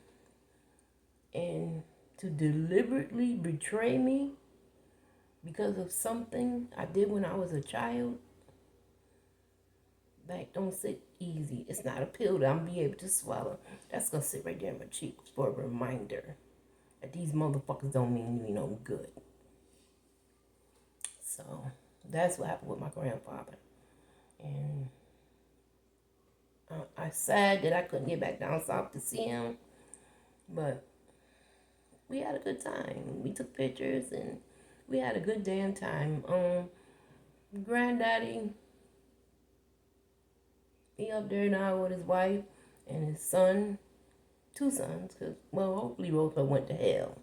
and to deliberately betray me because of something I did when I was a child, that don't sit easy. It's not a pill that I'm gonna be able to swallow. That's gonna sit right there in my cheek for a reminder that these motherfuckers don't mean me no good. So that's what happened with my grandfather. And I'm sad that I couldn't get back down south to see him, but we had a good time. We took pictures and we had a good damn time. Granddaddy, he up there now with his wife and his son, 2 sons, because, well, hopefully Rosa went to hell.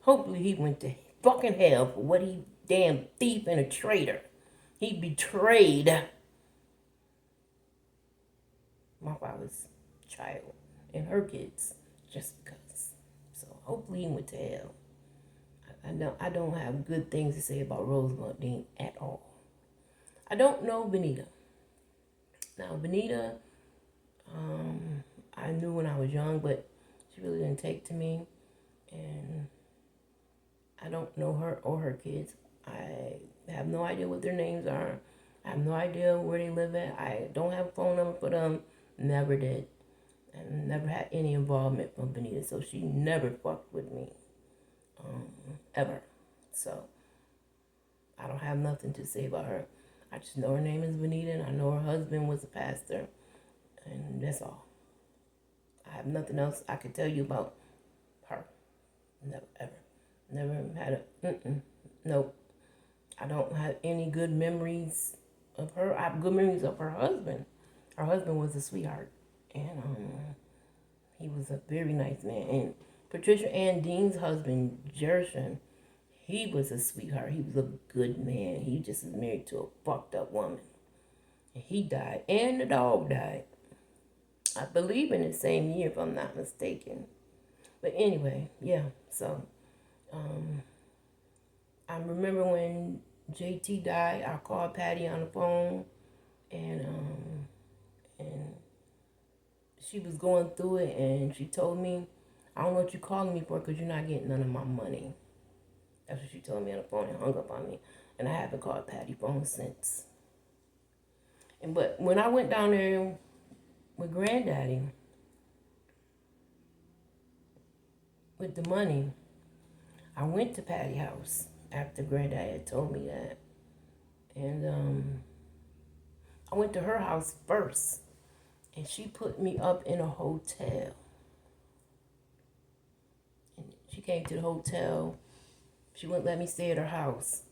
Hopefully he went to fucking hell for what he damn thief and a traitor. He betrayed my father's child and her kids just because. So hopefully he went to hell. I don't have good things to say about Rosemont Dean at all. I don't know Benita. Now Benita, I knew when I was young, but she really didn't take to me, and I don't know her or her kids. I have no idea what their names are. I have no idea where they live at. I don't have a phone number for them. Never did. And never had any involvement from Benita. So she never fucked with me. Ever. So I don't have nothing to say about her. I just know her name is Benita, and I know her husband was a pastor. And that's all. I have nothing else I could tell you about her. Never, ever. Never had nope. I don't have any good memories of her. I have good memories of her husband. Her husband was a sweetheart. And he was a very nice man. And Patricia Ann Dean's husband, Jershon, he was a sweetheart. He was a good man. He just was married to a fucked up woman. And he died. And the dog died. I believe in the same year, if I'm not mistaken. But anyway, yeah. So, I remember when JT died, I called Patty on the phone. And she was going through it, and she told me, I don't know what you're calling me for because you're not getting none of my money. That's what she told me on the phone and hung up on me. And I haven't called Patty phone since. But when I went down there with Granddaddy with the money, I went to Patty's house after Granddaddy had told me that. And I went to her house first. And she put me up in a hotel. And she came to the hotel. She wouldn't let me stay at her house.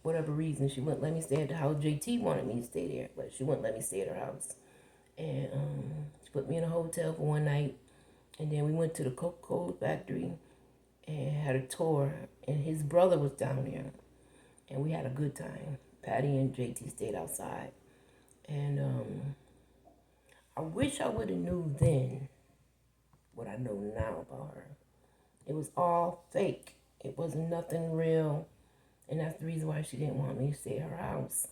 Whatever reason, she wouldn't let me stay at the house. JT wanted me to stay there, but she wouldn't let me stay at her house. And she put me in a hotel for one night. And then we went to the Coca-Cola factory and had a tour. And his brother was down there. And we had a good time. Patty and JT stayed outside. And I wish I would have knew then what I know now about her. It was all fake. It wasn't nothing real. And that's the reason why she didn't want me to stay at her house.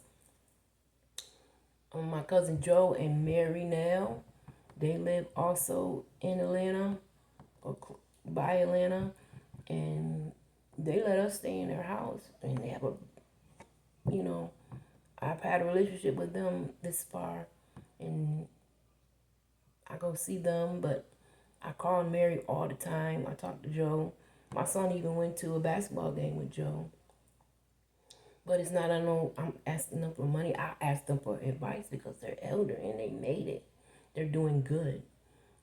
My cousin Joe and Mary now, they live also in Atlanta or by Atlanta. And they let us stay in their house. And they have I've had a relationship with them this far. And I go see them, but I call Mary all the time. I talk to Joe. My son even went to a basketball game with Joe. But it's not, I know I'm asking them for money. I ask them for advice because they're elder and they made it. They're doing good.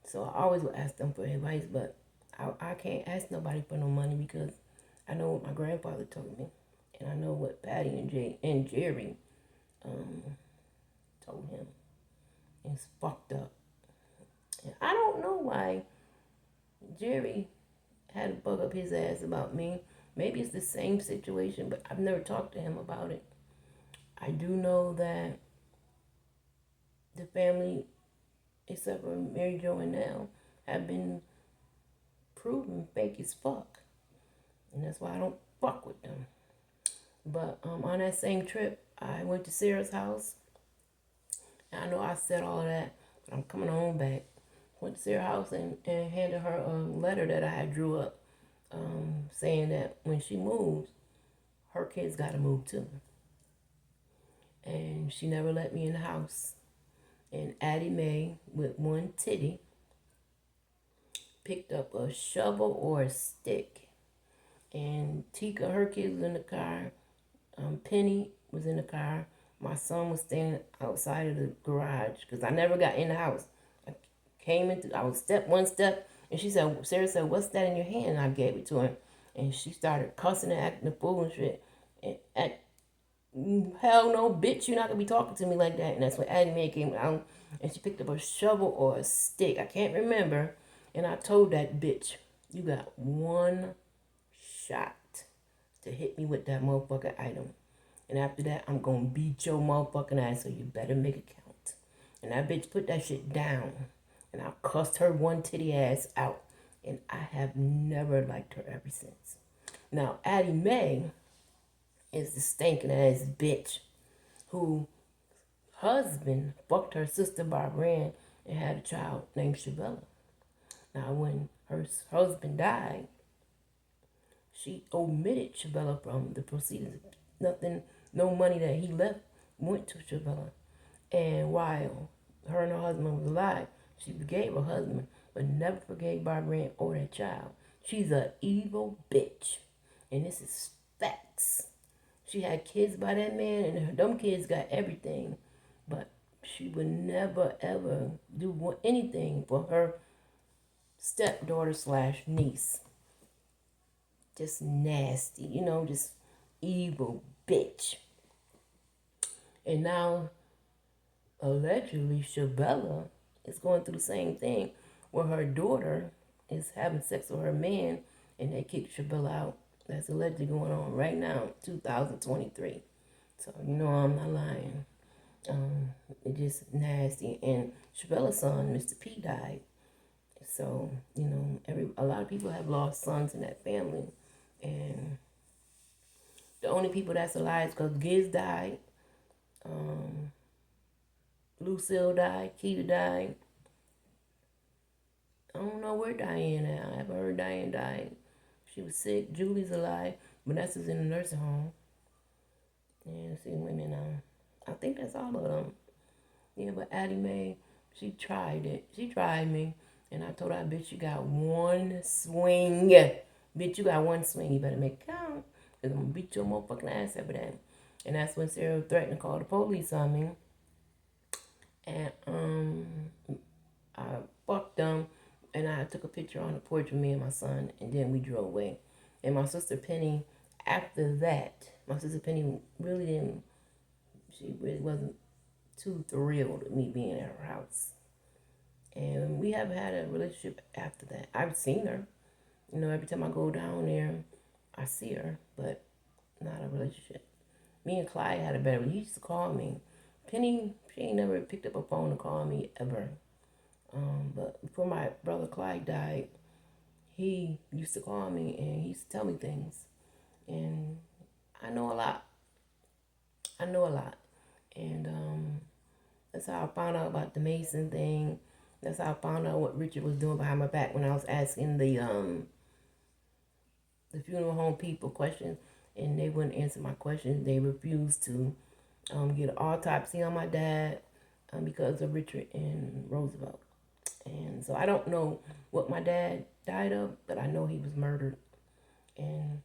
So I always will ask them for advice, but I can't ask nobody for no money because I know what my grandfather told me. And I know what Patty and Jerry told him. It's fucked up. And I don't know why Jerry had to bug up his ass about me. Maybe it's the same situation, but I've never talked to him about it. I do know that the family, except for Mary Jo and Nell, have been proven fake as fuck. And that's why I don't fuck with them. But on that same trip, I went to Sarah's house. And I know I said all of that, but I'm coming home back. Went to Sarah's house and handed her a letter that I had drew up saying that when she moves, her kids got to move too. And she never let me in the house. And Addie Mae, with one titty, picked up a shovel or a stick. And Tika, her kids was in the car. Penny was in the car. My son was standing outside of the garage because I never got in the house. I came into, I was one step, and Sarah said, "What's that in your hand?" And I gave it to her. And she started cussing and acting a fool and shit. And hell no, bitch, you're not going to be talking to me like that. And that's when Addie Mae came out and she picked up a shovel or a stick. I can't remember. And I told that bitch, you got one shot to hit me with that motherfucking item. And after that, I'm going to beat your motherfucking ass, so you better make it count. And that bitch put that shit down. And I cussed her one titty ass out. And I have never liked her ever since. Now, Addie Mae is the stinking ass bitch who husband fucked her sister Barbara and had a child named Shavella. Now, when her husband died, she omitted Shavella from the proceedings. Nothing, no money that he left went to Shavella. And while her and her husband was alive, she forgave her husband, but never forgave Barbara or that child. She's an evil bitch. And this is facts. She had kids by that man, and them kids got everything. But she would never, ever do anything for her stepdaughter / niece. Just nasty, just evil bitch. And now, allegedly, Shavella is going through the same thing where her daughter is having sex with her man and they kicked Shavella out. That's allegedly going on right now, 2023. So, I'm not lying. It's just nasty. And Shavella's son, Mr. P, died. So, a lot of people have lost sons in that family. And the only people that's alive is because Giz died. Lucille died. Keita died. don't know where Diane at. I haven't heard Diane died. She was sick. Julie's alive. Vanessa's in the nursing home. Yeah, see women. I think that's all of them. Yeah, but Addie Mae, she tried it. She tried me. And I told her, bitch, you got one swing. Bitch, you got one swing. You better make it count. Because I'm going to beat your motherfucking ass every day. And that's when Sarah threatened to call the police on me. And I fucked them. And I took a picture on the porch with me and my son. And then we drove away. And my sister Penny, after that, my sister Penny really didn't, she really wasn't too thrilled with me being at her house. And we haven't had a relationship after that. I've seen her. You know, every time I go down there, I see her, but not a relationship. Me and Clyde had a better, he used to call me. Penny, she ain't never picked up a phone to call me ever. But before my brother Clyde died, he used to call me and he used to tell me things. And I know a lot. I know a lot. And that's how I found out about the Mason thing. That's how I found out what Richard was doing behind my back when I was asking the funeral home people questions, and they wouldn't answer my questions. They refused to get an autopsy on my dad because of Richard and Roosevelt. And so I don't know what my dad died of, but I know he was murdered. And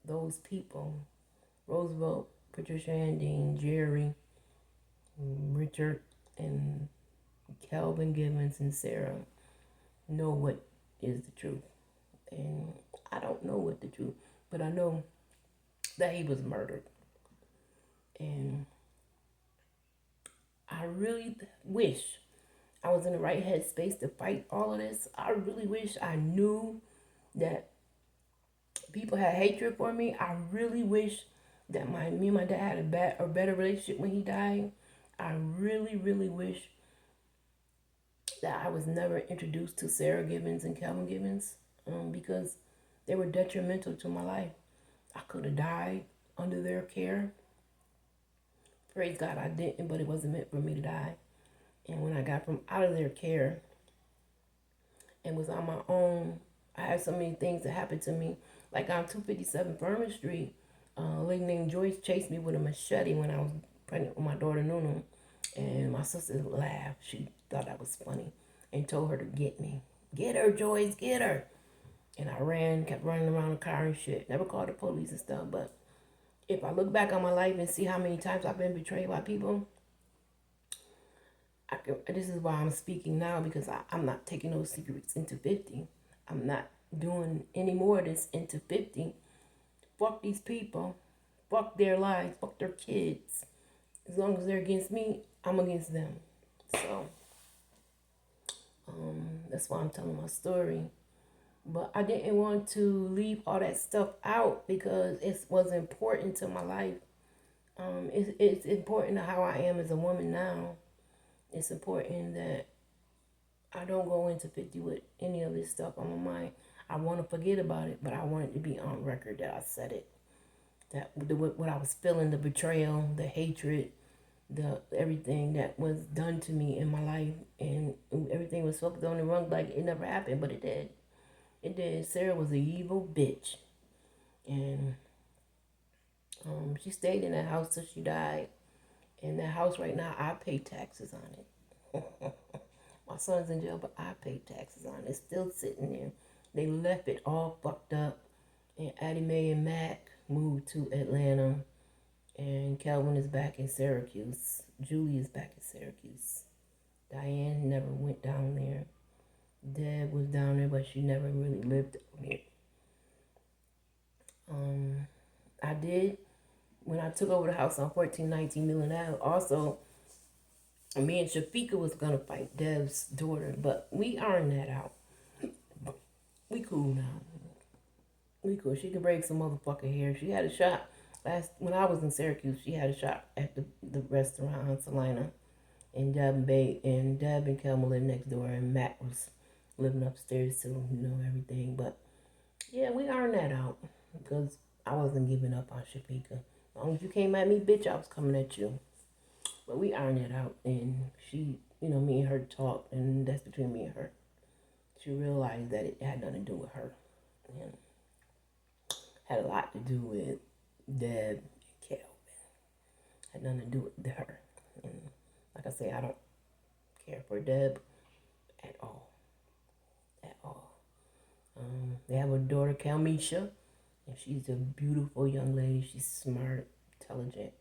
those people, Roosevelt, Patricia and Dean, Jerry, Richard, and Calvin Givens and Sarah know what is the truth. And I don't know what the truth, but I know that he was murdered. And I really wish I was in the right headspace to fight all of this. I really wish I knew that people had hatred for me. I really wish that me and my dad had a better relationship when he died. I really, really wish that I was never introduced to Sarah Givens and Calvin Givens because they were detrimental to my life. I could have died under their care. Praise God, I didn't, but it wasn't meant for me to die. And when I got from out of their care and was on my own, I had so many things that happened to me. Like on 257 Furman Street, a lady named Joyce chased me with a machete when I was pregnant with my daughter Nunu. And my sister laughed. She thought that was funny and told her to get me. Get her, Joyce, get her. And I ran, kept running around the car and shit. Never called the police and stuff. But if I look back on my life and see how many times I've been betrayed by people, this is why I'm speaking now, because I'm not taking those secrets into 50. I'm not doing any more of this into 50. Fuck these people. Fuck their lives. Fuck their kids. As long as they're against me, I'm against them. So, that's why I'm telling my story. But I didn't want to leave all that stuff out because it was important to my life. It's important to how I am as a woman now. It's important that I don't go into 50 with any of this stuff on my mind. I want to forget about it, but I want it to be on record that I said it. That what I was feeling, the betrayal, the hatred, the everything that was done to me in my life, and everything was focused on the wrong, like it never happened, but it did. It did. Sarah was an evil bitch, and she stayed in that house till she died. And that house right now, I pay taxes on it. My son's in jail, but I pay taxes on it. It's still sitting there. They left it all fucked up, and Addie Mae and Mac moved to Atlanta. And Calvin is back in Syracuse. Julie is back in Syracuse. Diane never went down there. Deb was down there, but she never really lived down here. I did, when I took over the house on 1419 Millen Ave, also, me and Shafika was going to fight Deb's daughter, but we ironed that out. We cool now. We cool. She could break some motherfucking hair. She had a shot. When I was in Syracuse, she had a shot at the restaurant on Salina, and Deb and Kelma lived next door, and Matt was living upstairs too, everything. But yeah, we ironed that out because I wasn't giving up on Shafika. As long as you came at me, bitch, I was coming at you. But we ironed it out, and she, me and her talked, and that's between me and her. she realized that it had nothing to do with her. And had a lot to do with Deb and Kelvin. Had nothing to do with her. And like I say, I don't care for Deb at all. At all. They have a daughter, Kalmisha, and she's a beautiful young lady. She's smart, intelligent,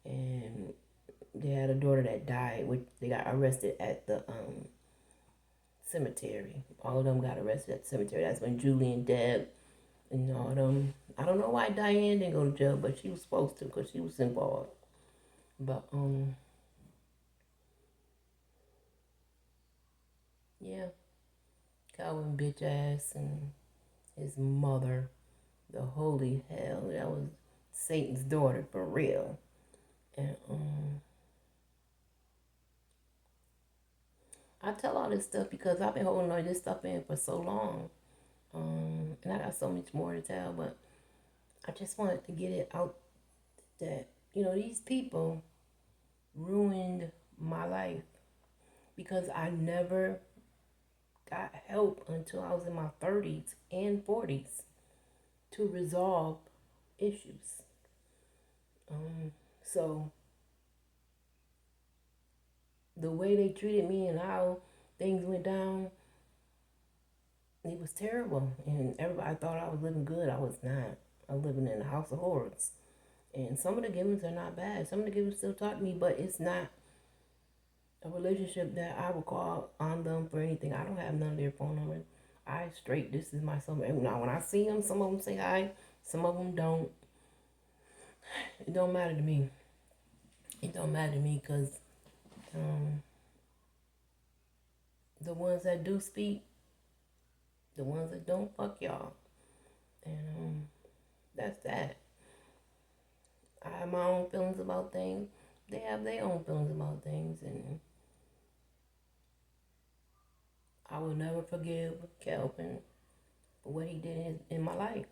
and they had a daughter that died. Which they got arrested at the cemetery. All of them got arrested at the cemetery. That's when Julie and Deb and all of them. I don't know why Diane didn't go to jail, but she was supposed to because she was involved. But yeah, Calvin bitch ass and his mother, the holy hell, that was Satan's daughter for real. And I tell all this stuff because I've been holding all this stuff in for so long. And I got so much more to tell, but I just wanted to get it out that, these people ruined my life because I never got help until I was in my 30s and 40s to resolve issues. So the way they treated me and how things went down, it was terrible. And everybody thought I was living good. I was not. I was living in a house of horrors. And some of the givens are not bad. Some of the givens still talk to me, but it's not a relationship that I would call on them for anything. I don't have none of their phone numbers. This is my number. Now, when I see them, some of them say hi, some of them don't. It don't matter to me. It don't matter to me because the ones that do speak, the ones that don't, fuck y'all. And that's that. I have my own feelings about things. They have their own feelings about things. And I will never forgive Kelvin for what he did in my life.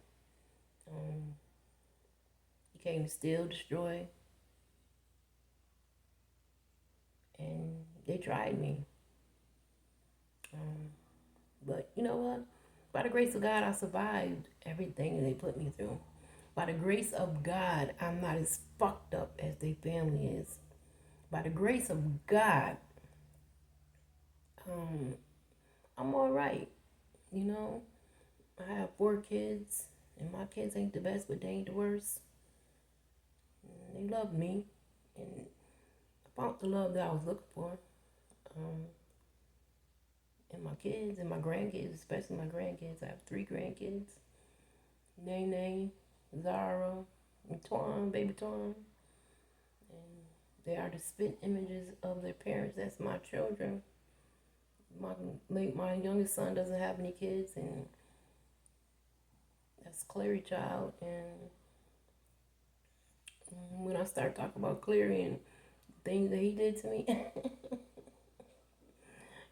He came to steal, destroy, and they tried me. But you know what? By the grace of God, I survived everything they put me through. By the grace of God, I'm not as fucked up as their family is. By the grace of God, I'm all right. I have 4 kids, and my kids ain't the best, but they ain't the worst. And they love me, and I found the love that I was looking for. And my kids and my grandkids, especially my grandkids. I have 3 grandkids. Nene, Zara, and Twan, baby Twan. And they are the spit images of their parents. That's my children. My youngest son doesn't have any kids, and that's Clary child. And when I start talking about Clary and things that he did to me,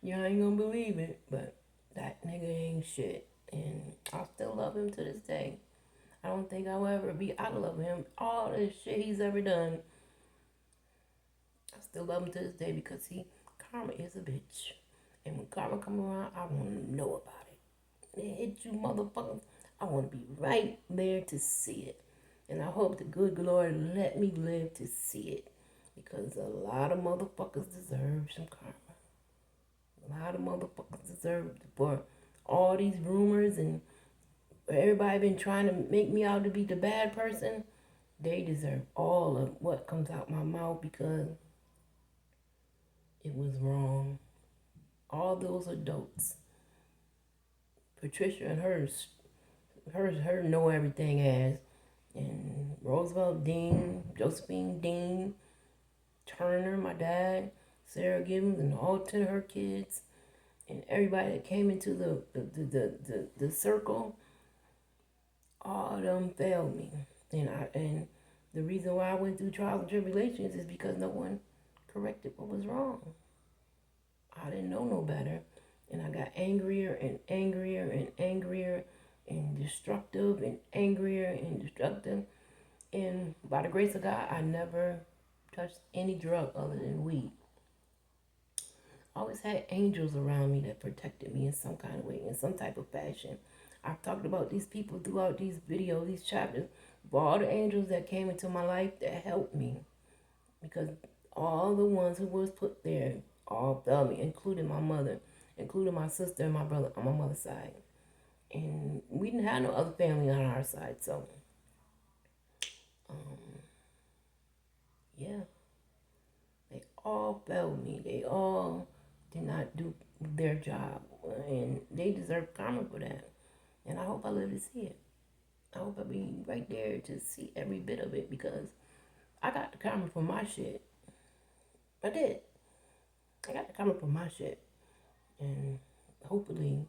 y'all ain't gonna believe it, but that nigga ain't shit. And I still love him to this day. I don't think I will ever be out of love with him. All the shit he's ever done, I still love him to this day because karma is a bitch. And when karma come around, I want to know about it. And it hit you motherfuckers, I want to be right there to see it. And I hope the good Lord let me live to see it. Because a lot of motherfuckers deserve some karma. A lot of motherfuckers deserve for all these rumors and everybody been trying to make me out to be the bad person. They deserve all of what comes out my mouth because it was wrong. All those adults, Patricia and her know everything as, and Roosevelt Dean, Josephine Dean, Turner, my dad, Sarah Gibbons, and all 10 of her kids, and everybody that came into the circle, all of them failed me. And the reason why I went through trials and tribulations is because no one corrected what was wrong. I didn't know no better. And I got angrier and angrier and angrier and destructive and angrier and destructive. And by the grace of God, I never touched any drug other than weed. always had angels around me that protected me in some kind of way, in some type of fashion. I've talked about these people throughout these videos, these chapters, for all the angels that came into my life that helped me. Because all the ones who was put there all felt me, including my mother, including my sister and my brother on my mother's side. And we didn't have no other family on our side, so yeah, they all failed me. They all did not do their job, and they deserve karma for that. And I hope I live to see it. I hope I'll be right there to see every bit of it because I got the karma for my shit. I did. I got the karma for my shit. And hopefully,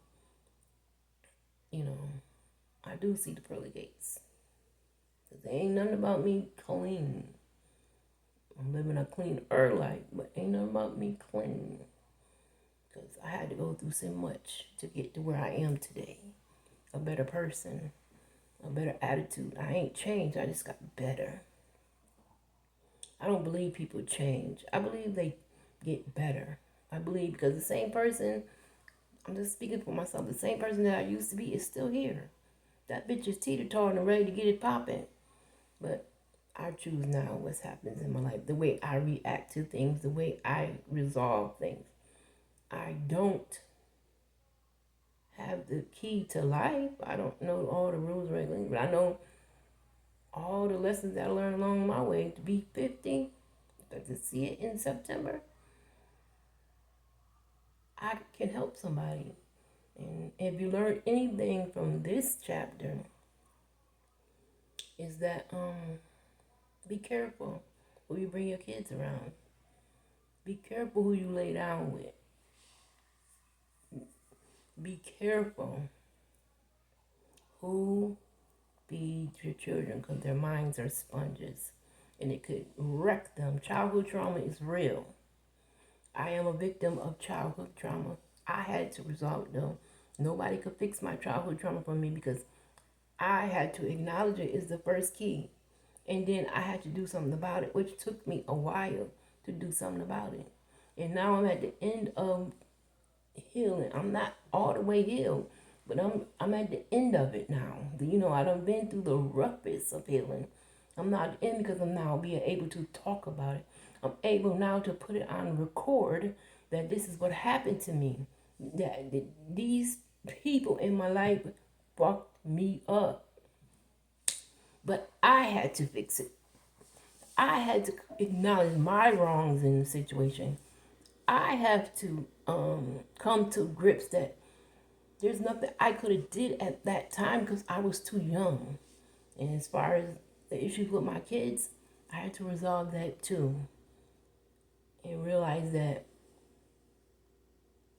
you know, I do see the pearly gates. Because there ain't nothing about me clean. I'm living a cleaner life, but ain't nothing about me clean. Because I had to go through so much to get to where I am today. A better person, a better attitude. I ain't changed, I just got better. I don't believe people change. I believe they get better. I believe because the same person, I'm just speaking for myself, the same person that I used to be is still here. That bitch is teeter-tottering and ready to get it popping. But I choose now what happens in my life, the way I react to things, the way I resolve things. I don't have the key to life. I don't know all the rules and regulations, but I know all the lessons that I learned along my way to be 50, to see it in September. I can help somebody. And if you learn anything from this chapter, is that be careful who you bring your kids around. Be careful who you lay down with. Be careful who feeds your children because their minds are sponges and it could wreck them. Childhood trauma is real. I am a victim of childhood trauma. I had to resolve it though. Nobody could fix my childhood trauma for me because I had to acknowledge it is the first key. And then I had to do something about it, which took me a while to do something about it. And now I'm at the end of healing. I'm not all the way healed, but I'm at the end of it now. You know, I done been through the roughest of healing. I'm not in because I'm now being able to talk about it. I'm able now to put it on record that this is what happened to me. That these people in my life fucked me up. But I had to fix it. I had to acknowledge my wrongs in the situation. I have to come to grips that there's nothing I could have did at that time because I was too young. And as far as the issues with my kids, I had to resolve that too. And realize that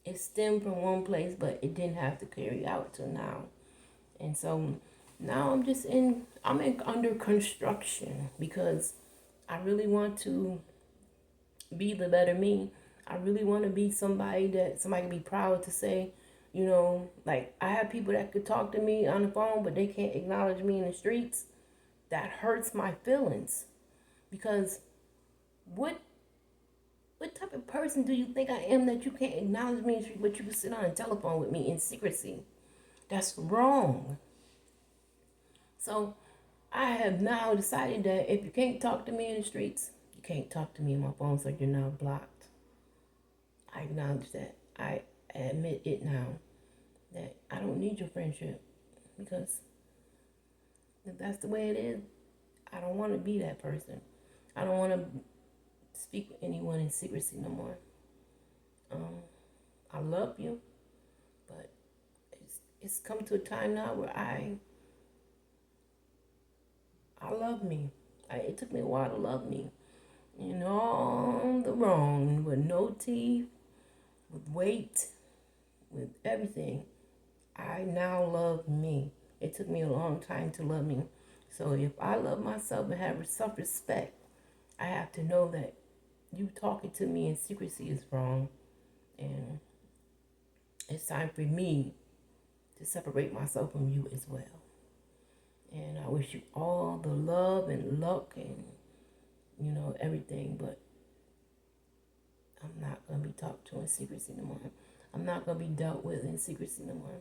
it stemmed from one place, but it didn't have to carry out till now. And so now I'm under construction because I really want to be the better me. I really want to be somebody that somebody can be proud to say, you know, like I have people that could talk to me on the phone, but they can't acknowledge me in the streets. That hurts my feelings because what type of person do you think I am that you can't acknowledge me in the street, but you can sit on a telephone with me in secrecy? That's wrong. So I have now decided that if you can't talk to me in the streets, you can't talk to me on my phone, so you're now blocked. I acknowledge that. I admit it now that I don't need your friendship because if that's the way it is, I don't want to be that person. I don't want to speak with anyone in secrecy no more. I love you, but it's come to a time now where I love me. It took me a while to love me. You know, the wrong with no teeth, with weight, with everything. I now love me. It took me a long time to love me. So if I love myself and have self-respect, I have to know that you talking to me in secrecy is wrong. And it's time for me to separate myself from you as well. And I wish you all the love and luck and, you know, everything. But I'm not going to be talked to in secrecy no more. I'm not going to be dealt with in secrecy no more.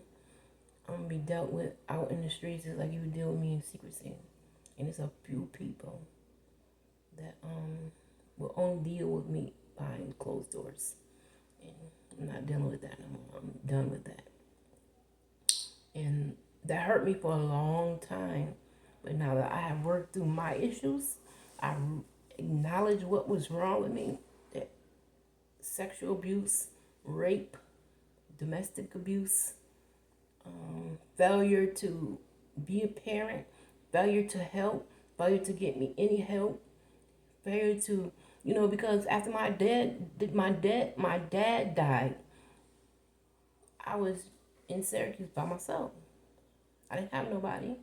I'm going to be dealt with out in the streets just like you would deal with me in secrecy. And it's a few people that will only deal with me behind closed doors. And I'm not dealing with that no more. I'm done with that. And that hurt me for a long time. But now that I have worked through my issues, I acknowledge what was wrong with me. That sexual abuse, rape, domestic abuse, failure to be a parent, failure to help, failure to get me any help, failure to, because after my dad died, I was in Syracuse by myself. I didn't have nobody,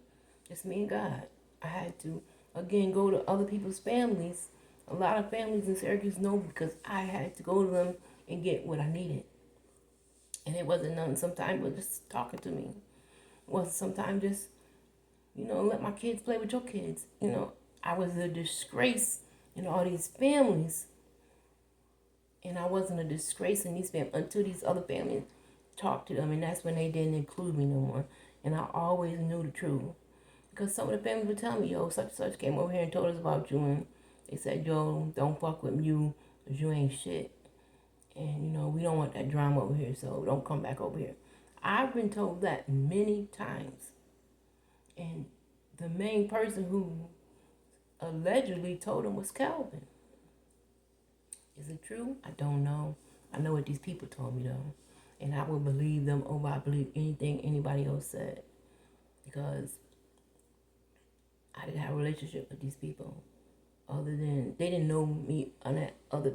just me and God. I had to, again, go to other people's families. A lot of families in Syracuse know because I had to go to them and get what I needed. And it wasn't nothing. Sometimes it was just talking to me. It was sometimes just, let my kids play with your kids. I was a disgrace in all these families. And I wasn't a disgrace in these families until these other families talked to them. And that's when they didn't include me no more. And I always knew the truth. Because some of the families would tell me, yo, such and such came over here and told us about you. And they said, yo, don't fuck with you because you ain't shit. And, we don't want that drama over here, so don't come back over here. I've been told that many times. And the main person who allegedly told him was Calvin. Is it true? I don't know. I know what these people told me, though. And I will believe them over I believe anything anybody else said. Because I didn't have a relationship with these people. Other than, they didn't know me on that other,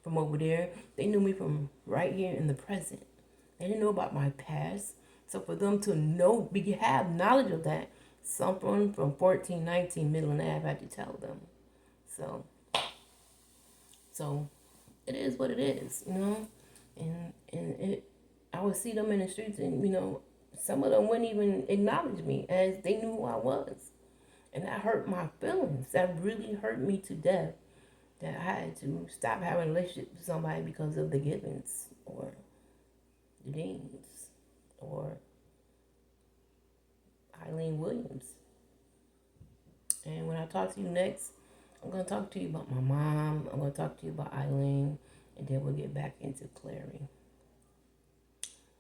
from over there. They knew me from right here in the present. They didn't know about my past. So for them to have knowledge of that, someone from 1419 Midland Ave had to tell them. So it is what it is, And I would see them in the streets and, some of them wouldn't even acknowledge me as they knew who I was. And that hurt my feelings. That really hurt me to death. That I had to stop having a relationship with somebody because of the Gibbons or the Deans or Eileen Williams. And when I talk to you next, I'm going to talk to you about my mom. I'm going to talk to you about Eileen. And then we'll get back into Clary.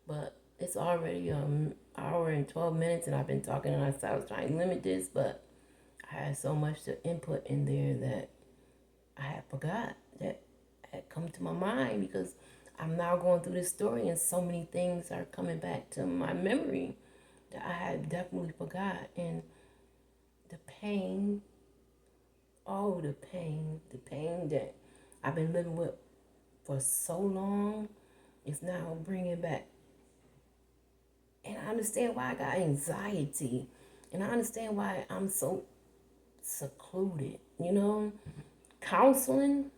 But it's already an hour and 12 minutes and I've been talking and I was trying to limit this, but I had so much to input in there that I had forgot that had come to my mind because I'm now going through this story and so many things are coming back to my memory that I had definitely forgot. And the pain, the pain that I've been living with for so long is now bringing back. And I understand why I got anxiety. And I understand why I'm so secluded, Counseling,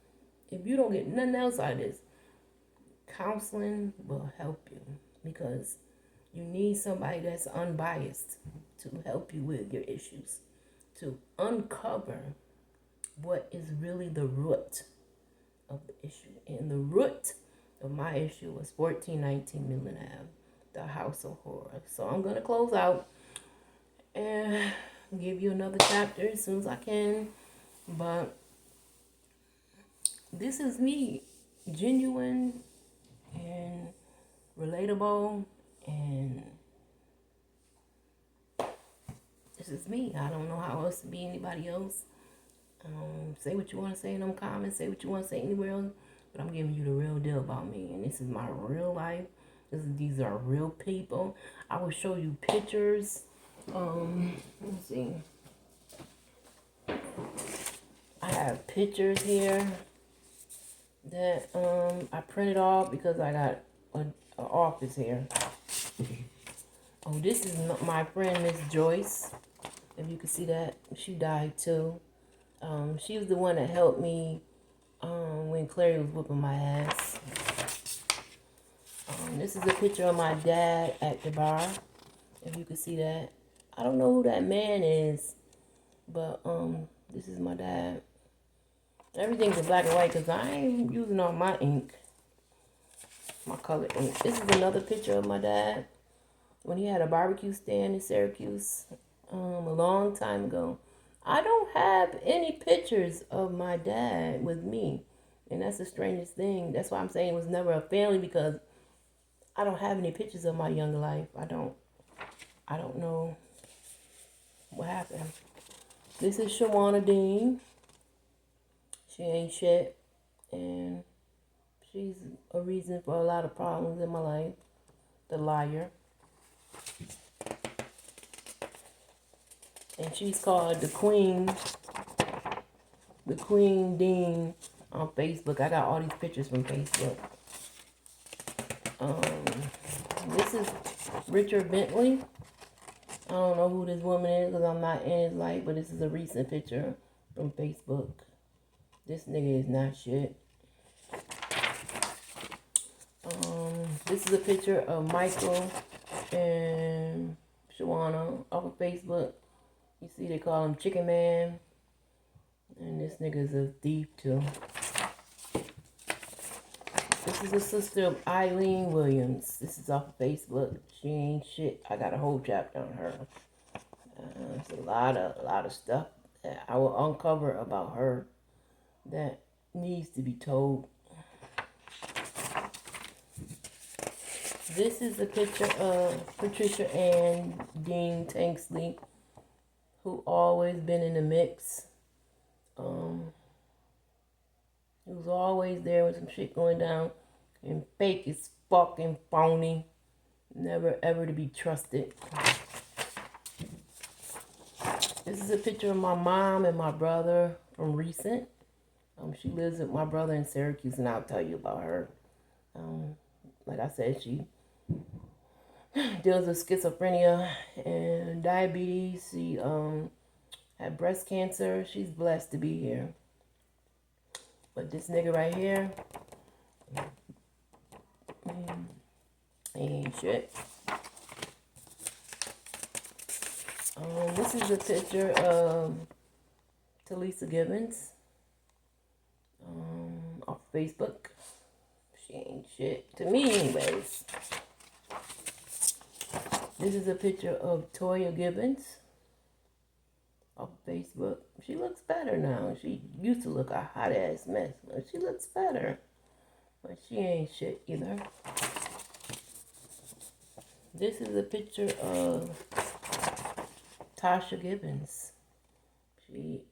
if you don't get nothing else out of this, counseling will help you because you need somebody that's unbiased to help you with your issues, to uncover what is really the root of the issue. And the root of my issue was 1419 Midland Ave, the house of horror. So I'm going to close out and give you another chapter as soon as I can. But this is me, genuine and relatable, and this is me. I don't know how else to be anybody else. Say what you want to say in them comments, say what you want to say anywhere else, but I'm giving you the real deal about me, and this is my real life. These are real people. I will show you pictures. Let's see. I have pictures here that I printed off because I got an office here. Oh, this is my friend Miss Joyce. If you can see that, she died too. She was the one that helped me when Clary was whooping my ass. This is a picture of my dad at the bar. If you can see that. I don't know who that man is, but this is my dad. Everything's in black and white because I ain't using all my ink, my colored ink. This is another picture of my dad when he had a barbecue stand in Syracuse a long time ago. I don't have any pictures of my dad with me. And that's the strangest thing. That's why I'm saying it was never a family, because I don't have any pictures of my younger life. I don't know what happened. This is Shawana Dean. She ain't shit. And she's a reason for a lot of problems in my life. The liar. And she's called the Queen Dean on Facebook. I got all these pictures from Facebook. This is Richard Bentley. I don't know who this woman is because I'm not in his life, but this is a recent picture from Facebook. This nigga is not shit. This is a picture of Michael and Shawana off of Facebook. You see they call him Chicken Man. And this nigga's a thief too. This is a sister of Eileen Williams. This is off of Facebook. She ain't shit. I got a whole chapter on her. There's a lot of stuff that I will uncover about her that needs to be told. This is a picture of Patricia Ann Dean Tanksley, who always been in the mix. He was always there with some shit going down, and fake is fucking phony. Never ever to be trusted. This is a picture of my mom and my brother from recent. She lives with my brother in Syracuse, and I'll tell you about her. Like I said, she deals with schizophrenia and diabetes. She had breast cancer. She's blessed to be here. But this nigga right here, he ain't shit. This is a picture of Talisa Gibbons off Facebook. She ain't shit. To me, anyways. This is a picture of Toya Gibbons off Facebook. She looks better now. She used to look a hot ass mess, but she looks better. But she ain't shit either. This is a picture of Tasha Gibbons. She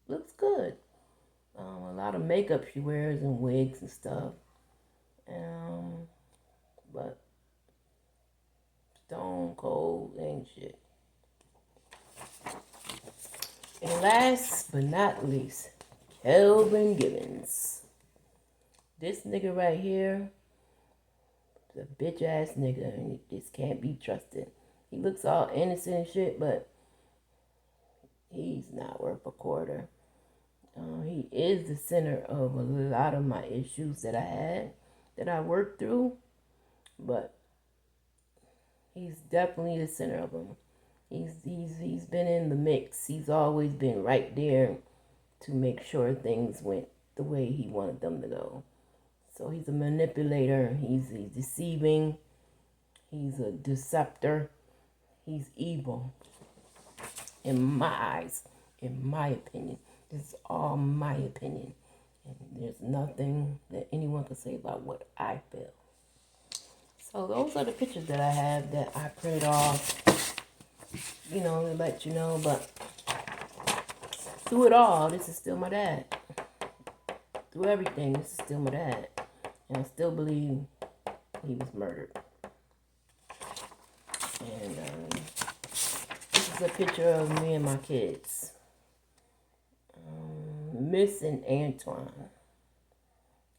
looks good. A lot of makeup she wears and wigs and stuff. But stone cold ain't shit. And last but not least, Kelvin Gibbons. This nigga right here is a bitch ass nigga, and he just can't be trusted. He looks all innocent and shit, but he's not worth a quarter. He is the center of a lot of my issues that I had, that I worked through, but he's definitely the center of them. He's been in the mix. He's always been right there to make sure things went the way he wanted them to go. So he's a manipulator. He's deceiving. He's a deceptor. He's evil. In my eyes, in my opinion. This is all my opinion. And there's nothing that anyone can say about what I feel. So those are the pictures that I have that I printed off, you know, to let you know. But through it all, this is still my dad. Through everything, this is still my dad. And I still believe he was murdered. And this is a picture of me and my kids. Miss and Antoine.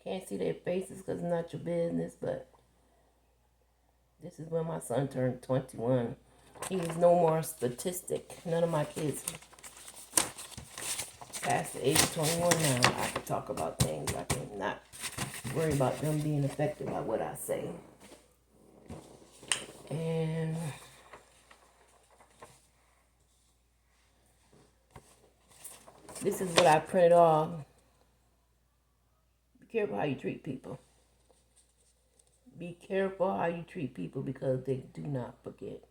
Can't see their faces because it's not your business, but this is when my son turned 21. He was no more statistic. None of my kids past the age of 21 now. I can talk about things. I can not worry about them being affected by what I say. And This is what I printed off. Be careful how you treat people. Be careful how you treat people because they do not forget.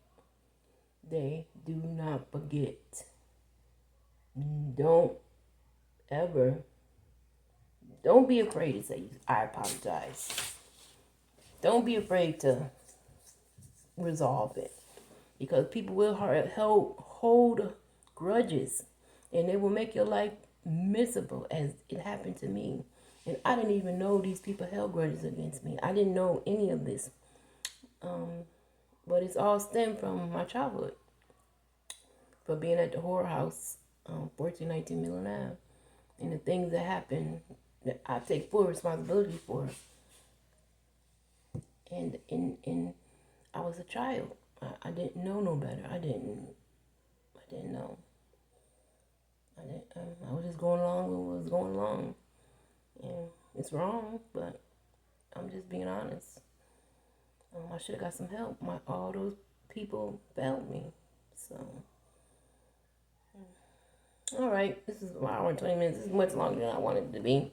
They do not forget. Don't ever, don't be afraid to say, I apologize. Don't be afraid to resolve it because people will hold grudges and they will make your life miserable as it happened to me. And I didn't even know these people held grudges against me. I didn't know any of this. But it's all stemmed from my childhood. For being at the whorehouse, 1419 Middle Ave. And the things that happened that I take full responsibility for. And I was a child. I didn't know no better. I didn't know. I was just going along with what was going along. And it's wrong, but I'm just being honest. I should have got some help. All those people failed me. So, all right. This is an hour and 20 minutes. This is much longer than I wanted it to be.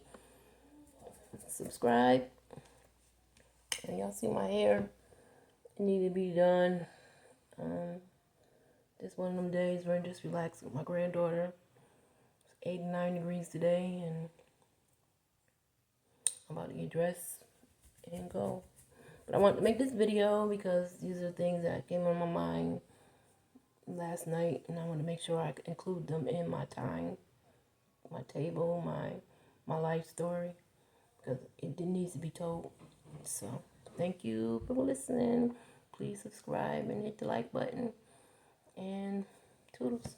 Subscribe. And y'all see my hair. It need to be done. Just one of them days where I just relax with my granddaughter. It's 89 degrees today, and I'm about to get dressed and go. But I want to make this video because these are things that came on my mind last night, and I want to make sure I include them in my time, my table, my life story, because it needs to be told. So, thank you for listening. Please subscribe and hit the like button. And toodles.